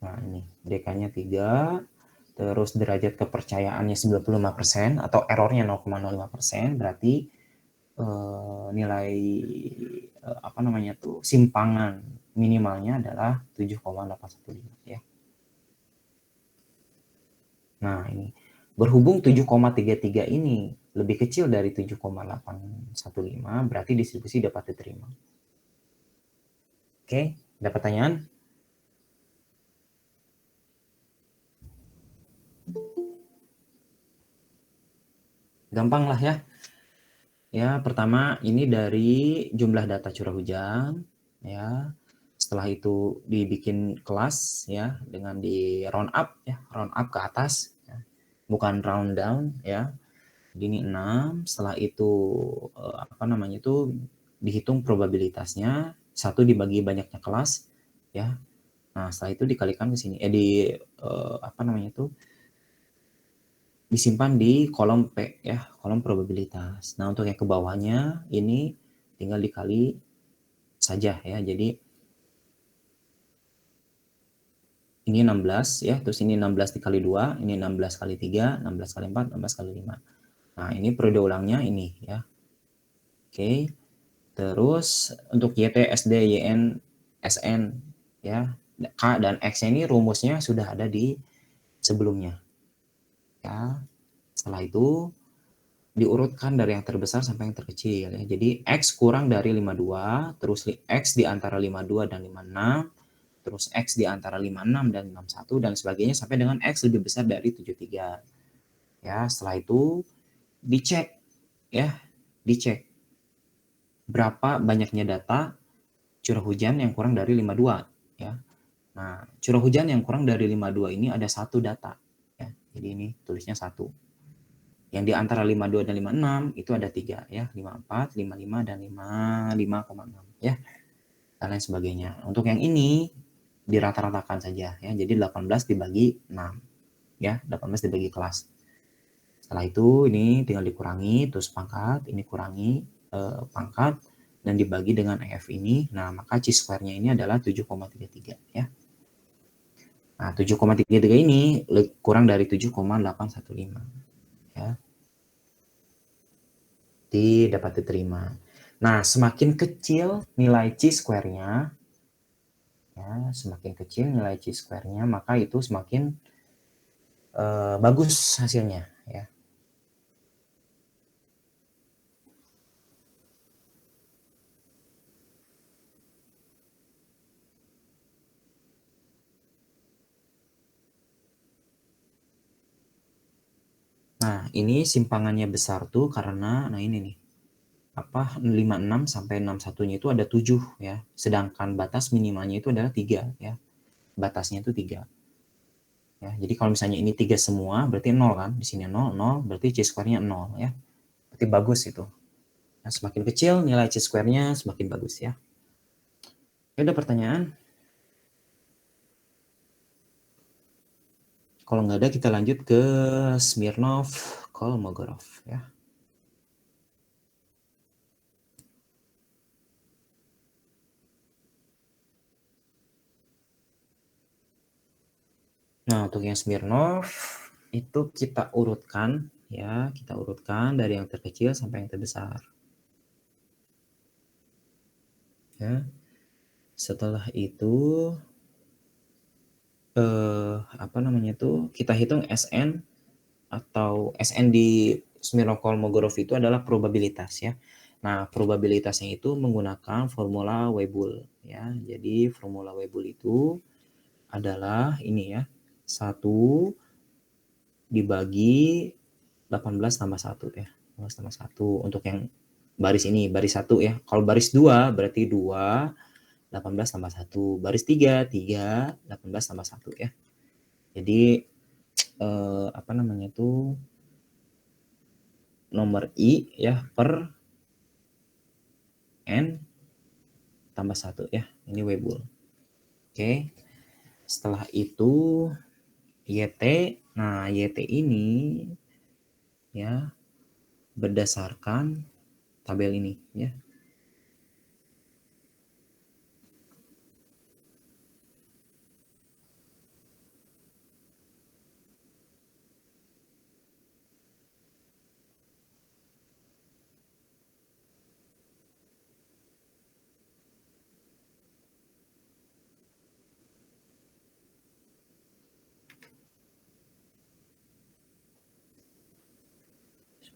Nah, ini DK-nya 3, terus derajat kepercayaannya 95% atau errornya 0,05%, berarti nilai apa namanya tuh, simpangan minimalnya adalah 7,815 ya. Nah, ini berhubung 7,33 ini lebih kecil dari 7,815, berarti distribusi dapat diterima. Oke, ada pertanyaan? Gampang lah ya. Ya, pertama ini dari jumlah data curah hujan ya. Setelah itu dibikin kelas ya dengan di round up ya, round up ke atas ya. Bukan round down ya. Jadi ini 6, setelah itu apa namanya itu dihitung probabilitasnya, 1 dibagi banyaknya kelas ya. Nah, setelah itu dikalikan ke sini apa namanya itu disimpan di kolom P ya, kolom probabilitas. Nah, untuk yang ke bawahnya ini tinggal dikali saja ya. Jadi ini 16 ya, terus ini 16 dikali 2, ini 16 kali 3, 16 kali 4, 16 kali 5. Nah, ini periode ulangnya ini ya. Oke. Terus untuk YT, SD, YN, SN ya, K dan X ini rumusnya sudah ada di sebelumnya. Ya. Setelah itu diurutkan dari yang terbesar sampai yang terkecil ya. Jadi X kurang dari 52, terus X di antara 52 dan 56, terus X di antara 56 dan 61 dan sebagainya sampai dengan X lebih besar dari 73. Ya, setelah itu dicek ya, dicek berapa banyaknya data curah hujan yang kurang dari 52 ya. Nah, curah hujan yang kurang dari 52 ini ada satu data ya. Jadi ini tulisnya 1. Yang di antara 52 dan 56 itu ada 3 ya, 54, 55 dan 55,6 ya. Dan lain sebagainya. Untuk yang ini dirata-ratakan saja ya. Jadi 18 dibagi 6 ya, 18 dibagi kelas. Setelah itu ini tinggal dikurangi terus pangkat, ini kurangi pangkat dan dibagi dengan EF ini. Nah, maka chi-square-nya ini adalah 7,33 ya. Nah, 7,33 ini kurang dari 7,815 ya. Dapat diterima. Nah, semakin kecil nilai chi-square-nya ya, semakin kecil nilai chi-square-nya maka itu semakin bagus hasilnya ya. Nah, ini simpangannya besar tuh karena nah ini nih. Apa 56 sampai 61-nya itu ada 7 ya. Sedangkan batas minimalnya itu adalah 3 ya. Batasnya itu 3. Ya, jadi kalau misalnya ini 3 semua berarti 0 kan? Di sini 0, 0 berarti chi-square-nya 0 ya. Berarti bagus itu. Nah, semakin kecil nilai chi-square-nya semakin bagus ya. Ada pertanyaan? Kalau nggak ada kita lanjut ke Smirnov, Kolmogorov ya. Nah, untuk yang Smirnov itu kita urutkan ya, kita urutkan dari yang terkecil sampai yang terbesar. Ya. Setelah itu apa namanya tuh kita hitung SN atau SN di Smirnov-Kolmogorov itu adalah probabilitas ya. Nah, probabilitasnya itu menggunakan formula Weibull ya. Jadi formula Weibull itu adalah ini ya. 1 dibagi 18 tambah 1 ya. 18 tambah 1 untuk yang baris ini, baris 1 ya. Kalau baris 2 berarti 2, 18 tambah 1. Baris 3, 3, 18 tambah 1 ya. Jadi apa namanya tuh nomor I ya per N tambah 1 ya. Ini Weibull. Oke. Setelah itu YT. Nah, YT ini ya berdasarkan tabel ini ya.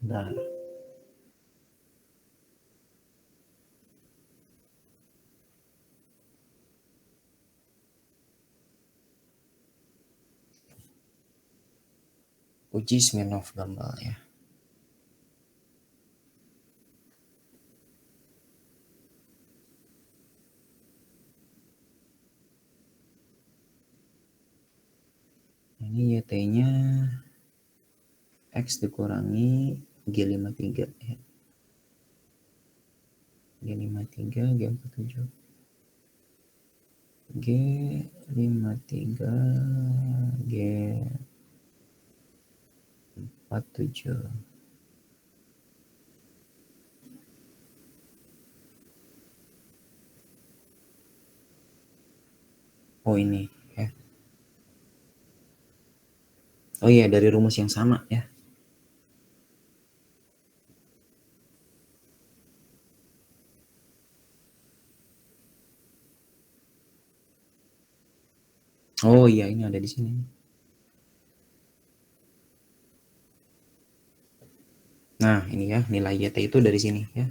Sebentar. Uji Smirnov gambar ya. Ini YT-nya X dikurangi G53 ya. G53, G47. G53, G47. Oh ini ya. Oh iya, dari rumus yang sama ya. Oh iya, ini ada di sini. Nah, ini ya, nilai YT itu dari sini ya.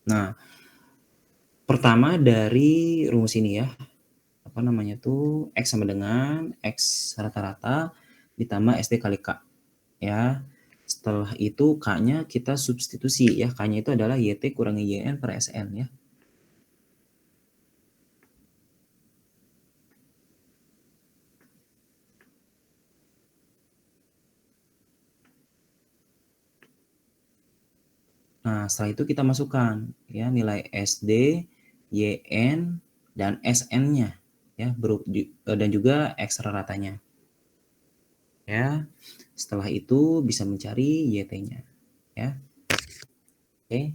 Nah, pertama dari rumus ini ya. Apa namanya tuh, X sama dengan X rata-rata ditambah SD kali K ya. Setelah itu K-nya kita substitusi ya. K-nya itu adalah YT kurangi YN per SN ya. Nah, setelah itu kita masukkan ya nilai SD, YN, dan SN-nya ya, dan juga X rata-ratanya. Ya. Setelah itu bisa mencari YT-nya ya. Oke.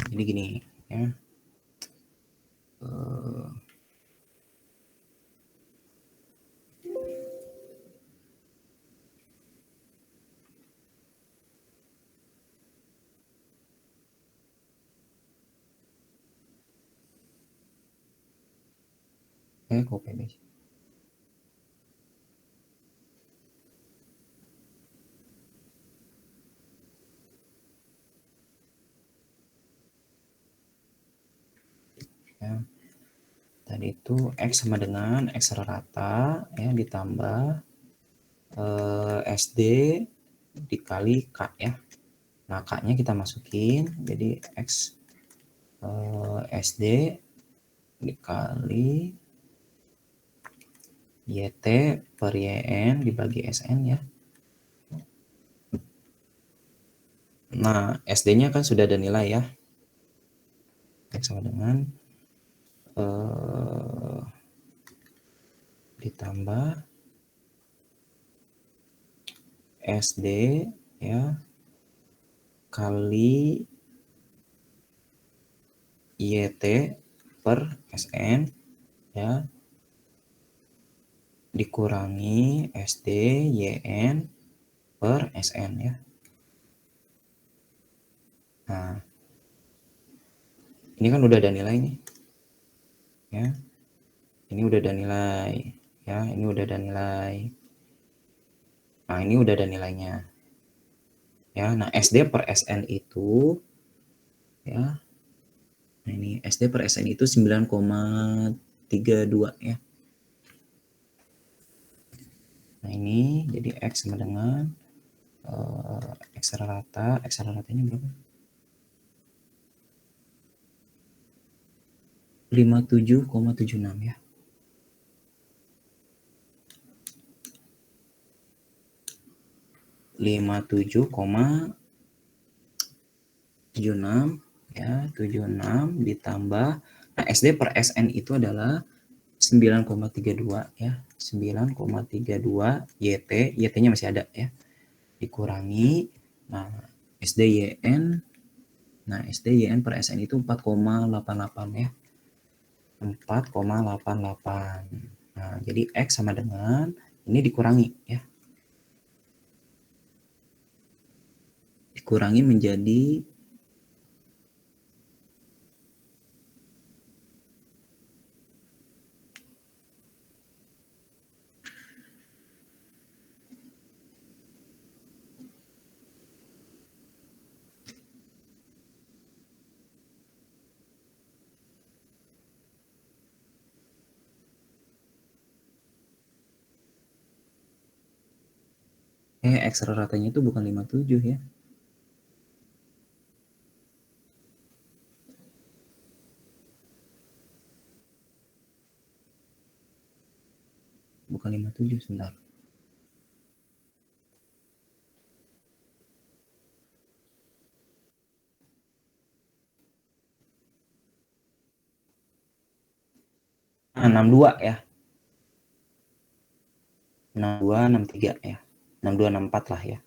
Jadi gini ya. Copy paste. Ya. Tadi itu X sama dengan X rata ya ditambah SD dikali K ya. Nah, K-nya kita masukin jadi X SD dikali YT per YN dibagi SN ya. Nah, SD-nya kan sudah ada nilai ya. X sama dengan ditambah SD ya kali YT per SN ya dikurangi SD YN per SN ya. Nah, ini kan udah ada nilai nih. Ya. Ini udah ada nilai. Ya, ini udah ada nilai. Nah, ini udah ada nilainya. Ya, nah SD per SN itu ya. Nah, ini SD per SN itu 9,32 ya. Nah, ini jadi X sama dengan X ratanya berapa? 57,76 ya. 57,76 ya, 76 ditambah, nah SD per SN itu adalah 9,32 ya, 9,32 YT, YT-nya masih ada ya, dikurangi, nah SDYN, nah SDYN per SN itu 4,88 ya, 4,88. Nah, jadi X sama dengan ini dikurangi ya, dikurangi menjadi X ratanya itu bukan 57 ya. Bukan 57, sebentar. Nah, 62 ya. 62, 63 ya. 62, 64 lah ya.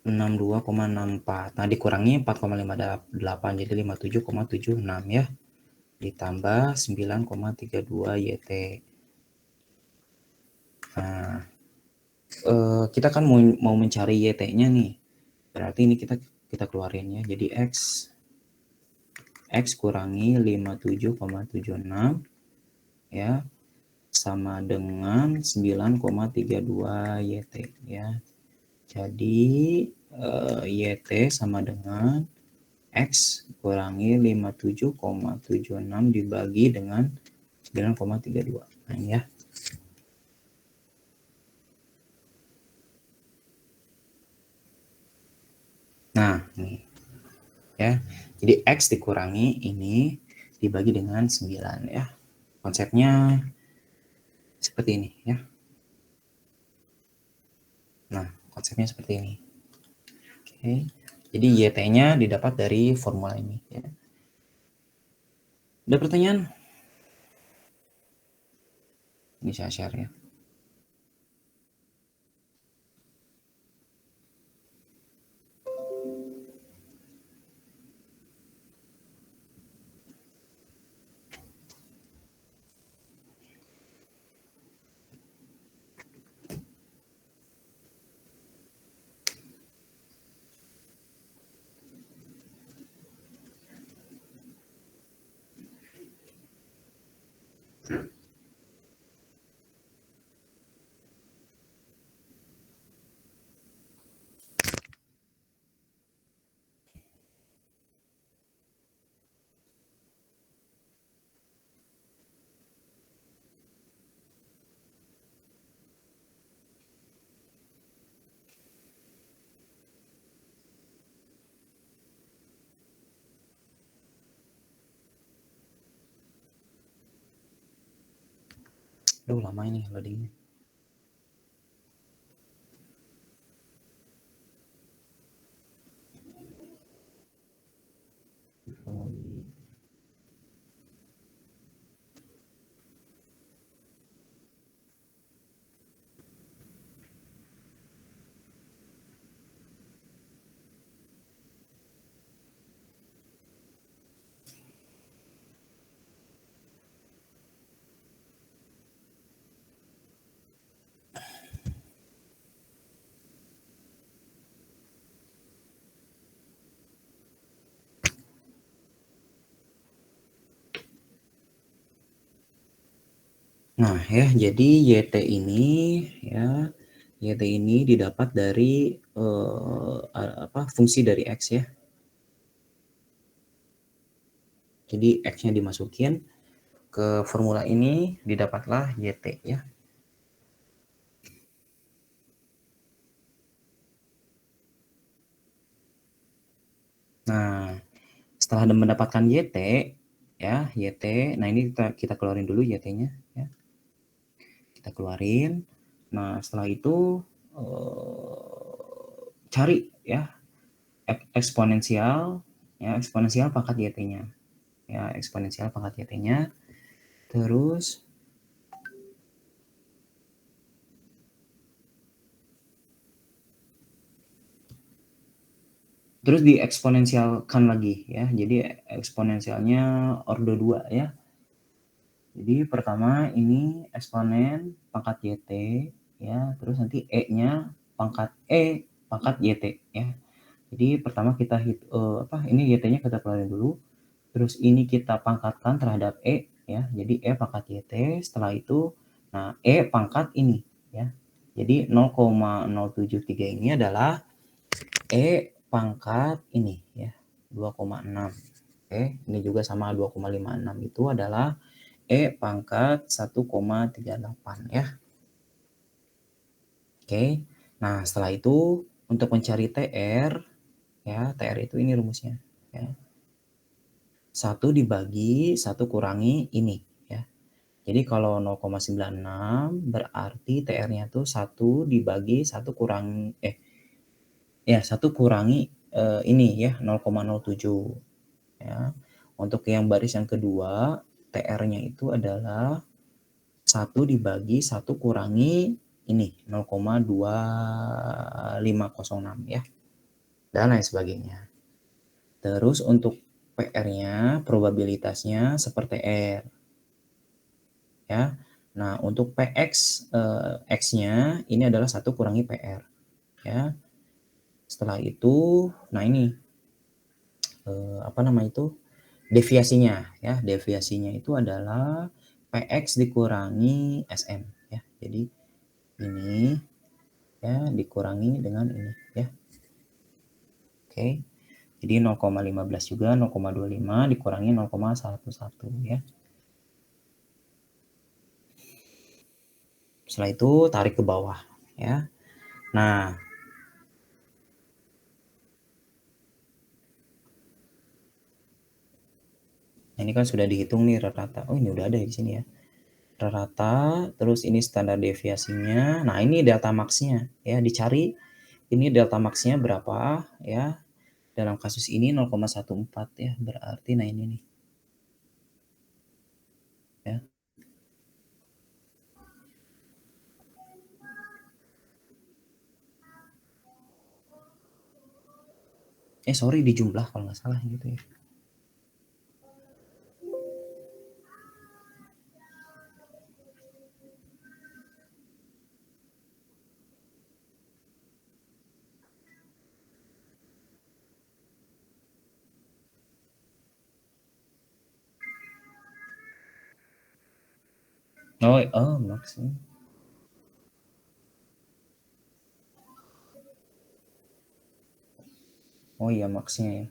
Enam dua koma enam empat. Nah, dikurangi 4,58 jadi 57,76 ya. Ditambah 9,32 YT. Nah, kita kan mau mencari YT-nya nih. Berarti ini kita keluarin ya. Jadi X kurangi 57,76 ya sama dengan 9,32 YT ya. Jadi YT sama dengan X kurangi 57,76 dibagi dengan 9,32. Nah, ini ya. Nah, ini ya. Jadi X dikurangi ini dibagi dengan 9 ya. Konsepnya seperti ini ya. Nah, konsepnya seperti ini. Oke. Jadi YT-nya didapat dari formula ini ya. Ada pertanyaan? Ini saya share ya. Aduh, lama ini loadingnya. Nah ya, jadi YT ini ya, YT ini didapat dari fungsi dari X ya. Jadi X-nya dimasukin ke formula ini, didapatlah YT ya. Nah, setelah mendapatkan YT ya, YT, nah ini kita keluarin dulu YT-nya ya. Kita keluarin. Nah, setelah itu cari ya eksponensial ya, eksponensial pangkat YT-nya. Ya, eksponensial pangkat YT-nya. Terus dieksponensialkan lagi ya. Jadi eksponensialnya ordo 2 ya. Jadi pertama ini eksponen pangkat YT ya, terus nanti E-nya pangkat YT ya. Jadi pertama kita ini YT-nya kita keluarin dulu. Terus ini kita pangkatkan terhadap E ya. Jadi E pangkat YT, setelah itu nah E pangkat ini ya. Jadi 0,073 ini adalah E pangkat ini ya, 2,6. Oke, ini juga sama 2,56 itu adalah E pangkat 1,38 ya. Oke. Nah, setelah itu untuk mencari TR ya, TR itu ini rumusnya ya. 1 dibagi 1 kurangi ini ya. Jadi kalau 0,96 berarti TR-nya tuh 1 dibagi 1 kurangi 1 kurangi ini ya 0,07 ya. Untuk yang baris yang kedua, TR-nya itu adalah 1 dibagi 1 kurangi ini 0,2506 ya. Dan lain sebagainya. Terus untuk PR-nya, probabilitasnya seperti R. Ya. Nah, untuk PX X-nya ini adalah 1 kurangi PR ya. Setelah itu nah ini deviasinya ya. Deviasinya itu adalah PX dikurangi SM ya. Jadi ini ya dikurangi dengan ini ya. Oke. Jadi 0,15 juga 0,25 dikurangi 0,11 ya. Setelah itu tarik ke bawah ya. Nah, ini kan sudah dihitung nih rata-rata. Oh, ini udah ada di sini ya. Rata-rata, terus ini standar deviasinya. Nah, ini delta max-nya ya, dicari ini delta max-nya berapa ya. Dalam kasus ini 0,14 ya. Berarti nah ini nih. Ya. Sorry di jumlah kalau nggak salah gitu ya. Oh, maksudnya. Oh iya, maksnya ya.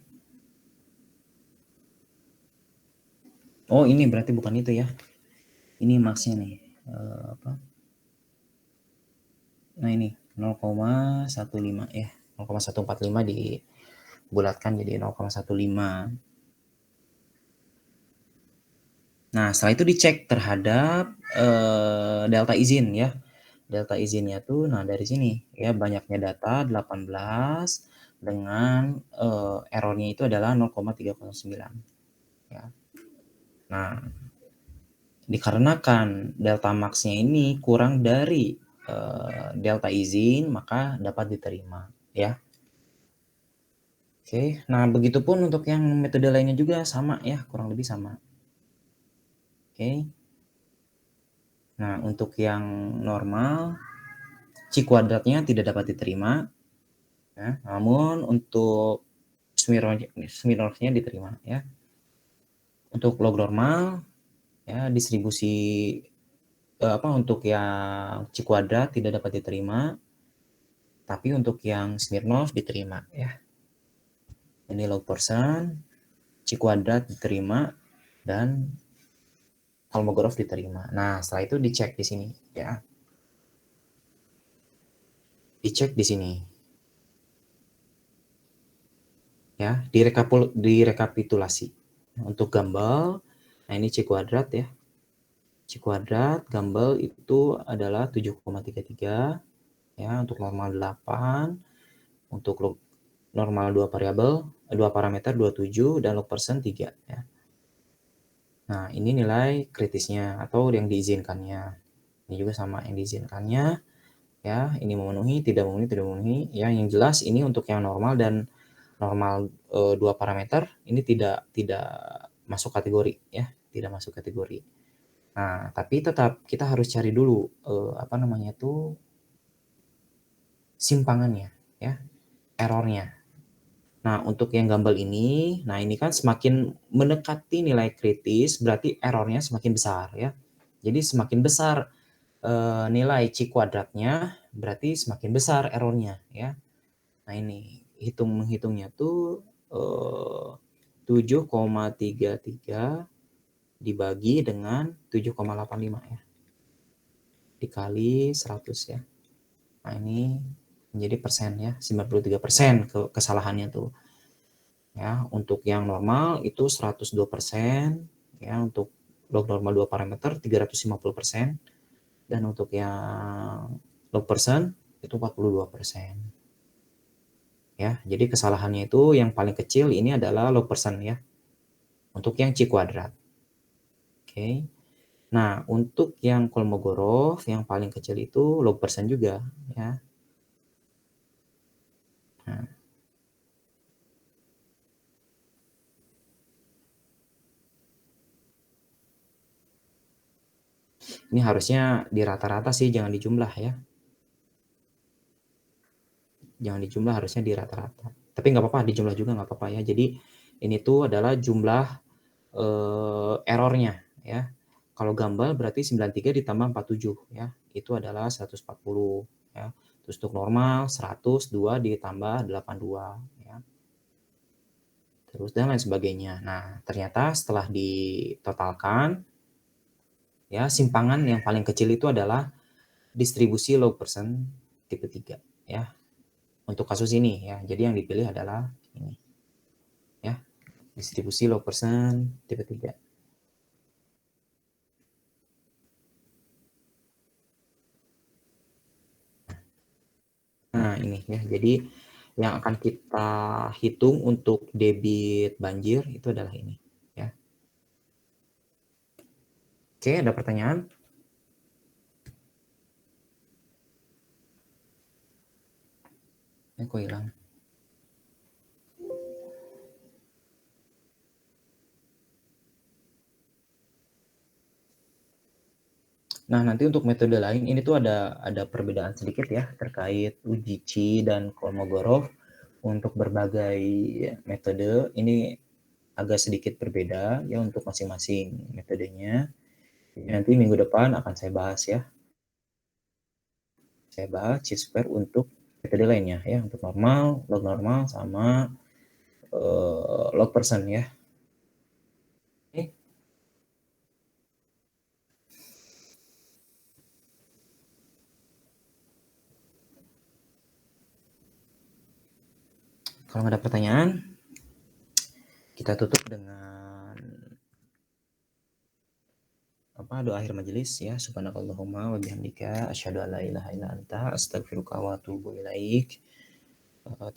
Oh, ini berarti bukan itu ya. Ini maksnya nih. Apa? Nah, ini 0,15 ya. 0,145 dibulatkan jadi 0,15. Nah, setelah itu dicek terhadap delta izin ya. Delta izinnya tuh nah dari sini ya, banyaknya data 18 dengan errornya itu adalah 0,309 ya. Nah, dikarenakan delta max-nya ini kurang dari delta izin, maka dapat diterima ya. Oke, nah begitupun untuk yang metode lainnya juga sama ya, kurang lebih sama. Oke. Nah, untuk yang normal C kuadratnya tidak dapat diterima ya, namun untuk Smirnovnya diterima ya. Untuk log normal ya, distribusi untuk yang C kuadrat tidak dapat diterima, tapi untuk yang Smirnov diterima ya. Ini log persen, C kuadrat diterima, dan Kolmogorov diterima. Nah, setelah itu dicek di sini ya. Dicek di sini. Ya, direkapitulasi. Untuk Gumbel, nah ini C kuadrat ya. C kuadrat Gumbel itu adalah 7,33 ya, untuk normal 8, untuk normal 2 variabel, 2 parameter 27 dan log persen 3 ya. Nah, ini nilai kritisnya atau yang diizinkannya. Ini juga sama yang diizinkannya ya, ini memenuhi, tidak memenuhi ya. Yang jelas ini untuk yang normal dan normal 2 parameter ini tidak masuk kategori ya, tidak masuk kategori. Nah, tapi tetap kita harus cari dulu simpangannya ya, errornya. Nah, untuk yang Gumbel ini, nah ini kan semakin mendekati nilai kritis, berarti errornya semakin besar ya. Jadi semakin besar nilai C kuadratnya, berarti semakin besar errornya ya. Nah ini menghitungnya tuh 7,33 dibagi dengan 7,85 ya, dikali 100 ya. Nah ini menjadi persen ya, 93% kesalahannya tuh ya. Untuk yang normal itu 102% ya, untuk log normal 2 parameter 350%, dan untuk yang log persen itu 42% ya. Jadi kesalahannya itu yang paling kecil ini adalah log persen ya, untuk yang C kuadrat. Oke. Nah, untuk yang Kolmogorov yang paling kecil itu log persen juga ya. Nah, ini harusnya di rata-rata sih, jangan dijumlah ya. Jangan dijumlah, harusnya di rata-rata. Tapi nggak apa-apa, dijumlah juga nggak apa-apa ya. Jadi ini tuh adalah jumlah errornya ya. Kalau Gumbel berarti 93 ditambah 47 ya, itu adalah 140 ya. Terus untuk normal 102 ditambah 82 ya. Terus dan lain sebagainya. Nah, ternyata setelah ditotalkan ya, simpangan yang paling kecil itu adalah distribusi log persen tipe 3 ya. Untuk kasus ini ya. Jadi yang dipilih adalah ini ya. Distribusi log persen tipe 3. Nah, ini ya. Jadi yang akan kita hitung untuk debit banjir itu adalah ini ya. Oke, ada pertanyaan? Kok hilang? Nah, nanti untuk metode lain ini tuh ada perbedaan sedikit ya terkait Ujici dan Kolmogorov. Untuk berbagai metode ini agak sedikit berbeda ya untuk masing-masing metodenya. Nanti minggu depan akan saya bahas ya. Saya bahas chi-square untuk metode lainnya ya, untuk normal, log normal, sama log persen ya. Oke. Kalau nggak ada pertanyaan, kita tutup dengan doa akhir majelis ya. Subhanakallahumma wa bihamdika asyhadu an la ilaha illa anta astaghfiruka wa atubu ilaik.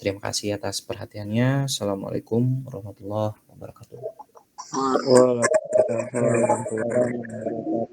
Terima kasih atas perhatiannya. Assalamualaikum warahmatullahi wabarakatuh. Waalaikumsalam warahmatullahi wabarakatuh.